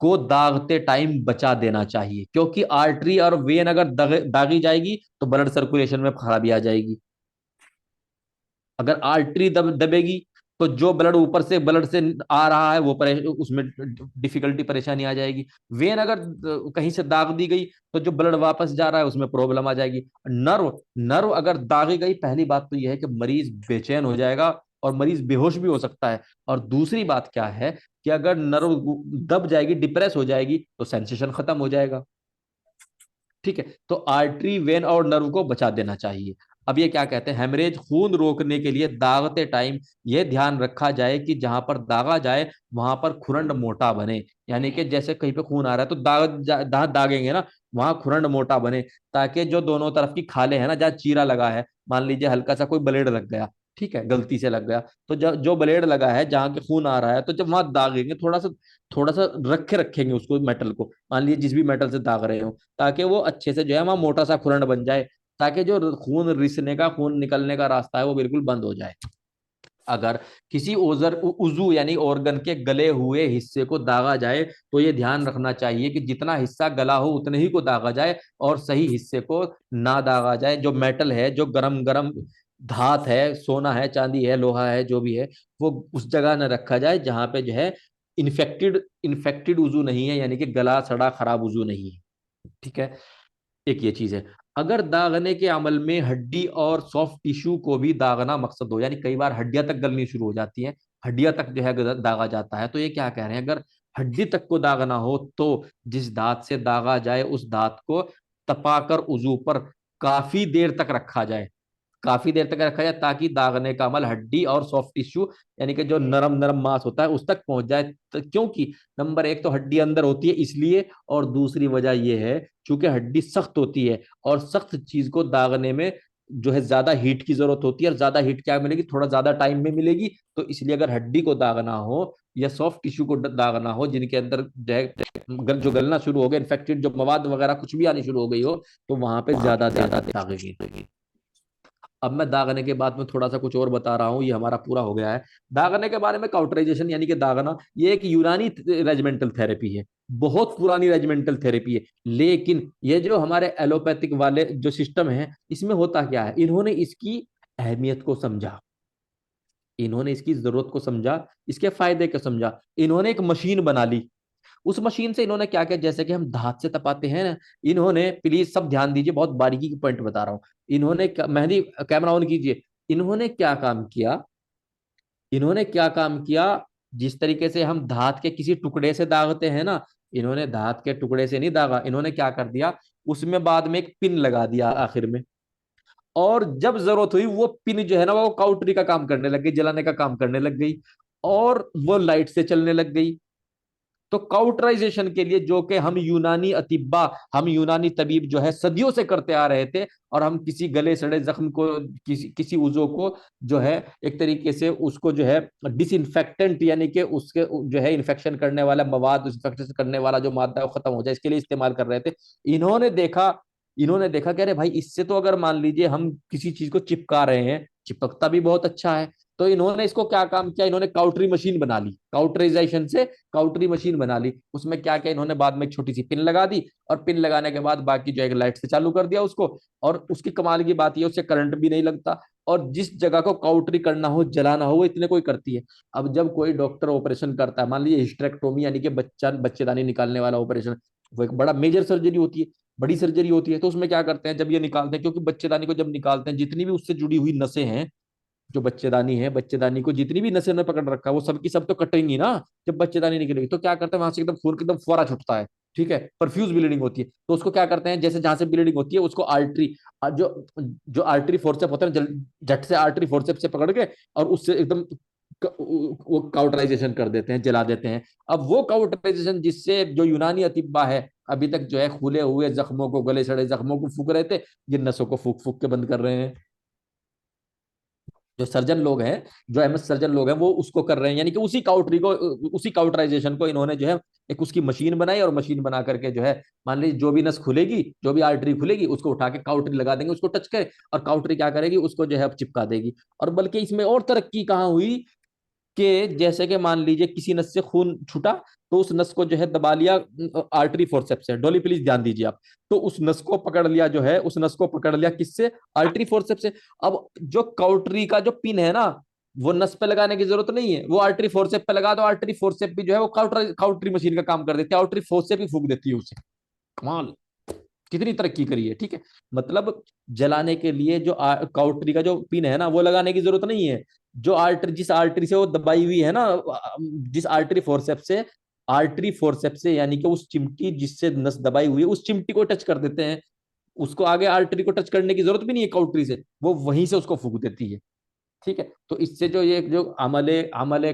को दागते टाइम बचा देना चाहिए, क्योंकि आर्टरी और वेन अगर दागी जाएगी तो ब्लड सर्कुलेशन में खराबी आ जाएगी। अगर आर्टरी दबेगी तो जो ब्लड ऊपर से ब्लड से आ रहा है वो उसमें डिफिकल्टी, परेशानी आ जाएगी। वेन अगर कहीं से दाग दी गई तो जो ब्लड वापस जा रहा है उसमें प्रॉब्लम आ जाएगी। नर्व, नर्व अगर दागी गई, पहली बात तो यह है कि मरीज बेचैन हो जाएगा और मरीज बेहोश भी हो सकता है। और दूसरी बात क्या है कि अगर नर्व दब जाएगी, डिप्रेस हो जाएगी, तो सेंसेशन खत्म हो जाएगा। ठीक है, तो आर्टरी, वेन और नर्व को बचा देना चाहिए। अब ये क्या कहते हैं, हेमरेज, खून रोकने के लिए दागते टाइम ये ध्यान रखा जाए कि जहां पर दागा जाए वहां पर खुरंड मोटा बने, यानी कि जैसे कहीं पे खून आ रहा है तो दागेंगे ना, वहां खुरंड मोटा बने, ताकि जो दोनों तरफ की खाले है ना, जहाँ चीरा लगा है, मान लीजिए हल्का सा कोई ब्लेड लग गया, ठीक है, गलती से लग गया, तो जो ब्लेड लगा है जहाँ के खून आ रहा है, तो जब वहां दागेंगे थोड़ा सा रखेंगे उसको, मेटल को, मान लीजिए जिस भी मेटल से दाग रहे हो, ताकि वो अच्छे से जो है वहां मोटा सा खुरंड बन जाए, ताकि जो खून रिसने का, खून निकलने का रास्ता है वो बिल्कुल बंद हो जाए। अगर किसी उजू यानी ऑर्गन के गले हुए हिस्से को दागा जाए तो ये ध्यान रखना चाहिए कि जितना हिस्सा गला हो उतने ही को दागा जाए और सही हिस्से को ना दागा जाए। जो मेटल है, जो गरम गरम धात है, सोना है, चांदी है, लोहा है, जो भी है, वो उस जगह न रखा जाए जहां पे जो है इन्फेक्टेड इन्फेक्टेड उजू नहीं है, यानी कि गला सड़ा खराब उजू नहीं है। ठीक है, एक ये चीज है। अगर दागने के अमल में हड्डी और सॉफ्ट टिश्यू को भी दागना मकसद हो, यानी कई बार हड्डियां तक गलनी शुरू हो जाती हैं, हड्डियां तक जो है दागा जाता है, तो ये क्या कह रहे हैं, अगर हड्डी तक को दागना हो तो जिस दांत से दागा जाए उस दांत को तपाकर उजू पर काफी देर तक रखा जाए, काफी देर तक रखा जाए, ताकि दागने का अमल हड्डी और सॉफ्ट टिश्यू यानी कि जो नरम नरम मांस होता है उस तक पहुंच जाए। क्योंकि नंबर एक तो हड्डी अंदर होती है इसलिए, और दूसरी वजह यह है चूंकि हड्डी सख्त होती है और सख्त चीज को दागने में जो है ज्यादा हीट की जरूरत होती है, और ज्यादा हीट क्या मिलेगी, थोड़ा ज्यादा टाइम में मिलेगी। तो इसलिए अगर हड्डी को दागना हो या सॉफ्ट टिश्यू को दागना हो जिनके अंदर जो है जो गलना शुरू हो गया, इन्फेक्टेड जो मवाद वगैरह कुछ भी आनी शुरू हो गई हो, तो वहां पे ज्यादा देर तक दागेगी। अब मैं दागने के बाद में थोड़ा सा कुछ और बता रहा हूँ, ये हमारा पूरा हो गया है। दागने के बारे में काउटराइजेशन यानी कि दागना, ये एक यूनानी रेजिमेंटल थेरेपी है, बहुत पुरानी रेजिमेंटल थेरेपी है। लेकिन ये जो हमारे एलोपैथिक वाले जो सिस्टम है, इसमें होता क्या है, इन्होंने इसकी अहमियत को समझा, इन्होंने इसकी जरूरत को समझा, इसके फायदे को समझा, इन्होंने एक मशीन बना ली। उस मशीन से इन्होंने क्या किया, जैसे कि हम धात से तपाते हैं ना, इन्होंने, प्लीज सब ध्यान दीजिए, बहुत बारीकी की पॉइंट बता रहा हूं। इन्होंने मेहंदी कैमरा ऑन कीजिए। इन्होंने क्या काम किया, इन्होंने क्या काम किया, जिस तरीके से हम धात के किसी टुकड़े से दागते हैं ना, इन्होंने धात के टुकड़े से नहीं दागा, इन्होंने क्या कर दिया, उसमें बाद में एक पिन लगा दिया आखिर में। और जब जरूरत हुई वो पिन जो है ना वो काउटरी का काम करने लग गई, जलाने का काम करने लग गई, और वो लाइट से चलने लग गई। तो काउटराइजेशन के लिए, जो कि हम यूनानी तबीब जो है सदियों से करते आ रहे थे, और हम किसी गले सड़े जख्म को, किसी किसी उजो को जो है एक तरीके से उसको जो है डिसइंफेक्टेंट यानी कि उसके जो है इन्फेक्शन करने वाला मवाद, इन्फेक्शन करने वाला जो मादा है वो खत्म हो जाए, इसके लिए इस्तेमाल कर रहे थे। इन्होंने देखा इन्होंने देखा कि अरे भाई, इससे तो अगर मान लीजिए हम किसी चीज को चिपका रहे हैं, चिपकता भी बहुत अच्छा है। तो इन्होंने इसको क्या काम किया, इन्होंने काउटरी मशीन बना ली, काउटराइजेशन से काउटरी मशीन बना ली। उसमें क्या किया, इन्होंने बाद में एक छोटी सी पिन लगा दी, और पिन लगाने के बाद बाकी जो है लाइट से चालू कर दिया उसको। और उसकी कमाल की बात यह, उससे करंट भी नहीं लगता, और जिस जगह को काउटरी करना हो, जलाना हो, वो इतने कोई करती है। अब जब कोई डॉक्टर ऑपरेशन करता है, मान लीजिए हिस्टेरेक्टोमी यानी कि बच्चेदानी निकालने वाला ऑपरेशन, वो एक बड़ा मेजर सर्जरी होती है, बड़ी सर्जरी होती है। तो उसमें क्या करते हैं, जब ये निकालते हैं, क्योंकि बच्चेदानी को जब निकालते हैं, जितनी भी उससे जुड़ी हुई नसें हैं, जो बच्चेदानी है, बच्चेदानी को जितनी भी नसें ने पकड़ रखा है, वो सब की सब तो कटेंगी ना। जब बच्चेदानी निकलेगी तो क्या करते हैं, वहां से एकदम खून एकदम फुहारा छुटता है, ठीक है, परफ्यूज ब्लीडिंग होती है। तो उसको क्या करते हैं, जैसे जहां से ब्लीडिंग होती है उसको आर्टरी, जो जो आर्टरी फोर्सेप होता है, झट से आर्टरी फोर्सेप से पकड़ के और उससे एकदम वो काउटराइजेशन कर देते हैं, जला देते हैं। अब वो काउटराइजेशन जिससे जो यूनानी अतिब्बा है अभी तक जो है खुले हुए जख्मों को, गले सड़े जख्मों को फूक रहे थे, ये नसों को फूक फूक के बंद कर रहे हैं। जो सर्जन लोग हैं, जो एमएस सर्जन लोग हैं, वो उसको कर रहे हैं, यानी कि उसी काउटराइजेशन को इन्होंने जो है एक उसकी मशीन बनाई, और मशीन बना करके जो है मान लीजिए जो भी नस खुलेगी, जो भी आर्टरी खुलेगी, उसको उठा के काउटरी लगा देंगे, उसको टच करे, और काउटरी क्या करेगी, उसको जो है चिपका देगी। और बल्कि इसमें और तरक्की कहाँ हुई, कि जैसे कि मान लीजिए किसी नस से खून छूटा, तो उस नस को जो है दबा लिया आर्टरी फोर्सेप्स से, डोली प्लीज ध्यान दीजिए आप, तो उस नस को पकड़ लिया, जो है उस नस को पकड़ लिया किससे, आर्टरी फोर्सेप्स से। अब जो काउटरी का जो पिन है ना, वो नस पे लगाने की जरूरत नहीं है, वो आर्टरी फोर्सेप पे लगा दो, आर्टरी फोर्सेप भी जो है वो काउटरी मशीन का काम कर देती है, आर्टरी फोर्सेप ही फूक देती है उसे। कमाल, कितनी तरक्की करी है, ठीक है। मतलब जलाने के लिए जो काउटरी का जो पिन है ना, वो लगाने की जरूरत नहीं है। जो आर्टरी, जिस आर्टरी से वो दबाई हुई है ना, जिस आर्टरी फोर्सेप्स से यानी कि उस चिमटी जिससे नस दबाई हुई है, उस चिमटी को टच कर देते हैं, उसको आगे आर्टरी को टच करने की जरूरत भी नहीं है काउटरी से, वो वहीं से उसको फूक देती है। ठीक है, तो इससे जो ये जो अमले अमले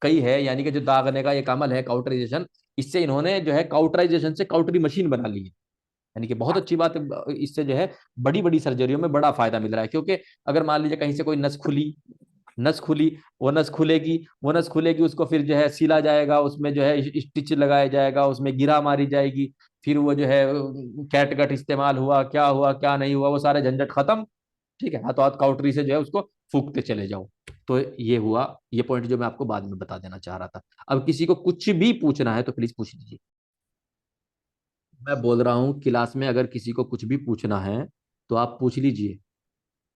कई है, यानी कि जो दागने का एक अमल है काउटराइजेशन, इससे इन्होंने जो है काउटराइजेशन से काउटरी मशीन बना ली है। यानी कि बहुत अच्छी बात है, इससे जो है बड़ी बड़ी सर्जरियों में बड़ा फायदा मिल रहा है। क्योंकि अगर मान लीजिए कहीं से कोई नस खुली, वो नस खुलेगी, उसको फिर जो है सिला जाएगा, उसमें जो है स्टिच लगाया जाएगा, उसमें गिरा मारी जाएगी, फिर वो जो है कैटगट इस्तेमाल हुआ क्या नहीं हुआ, वो सारे झंझट खत्म। ठीक है, हाथों हाथ काउटरी से जो है उसको फूकते चले जाओ। तो ये हुआ, ये पॉइंट जो मैं आपको बाद में बता देना चाह रहा था। अब किसी को कुछ भी पूछना है तो प्लीज पूछ लीजिए। मैं बोल रहा हूँ क्लास में अगर किसी को कुछ भी पूछना है तो आप पूछ लीजिए।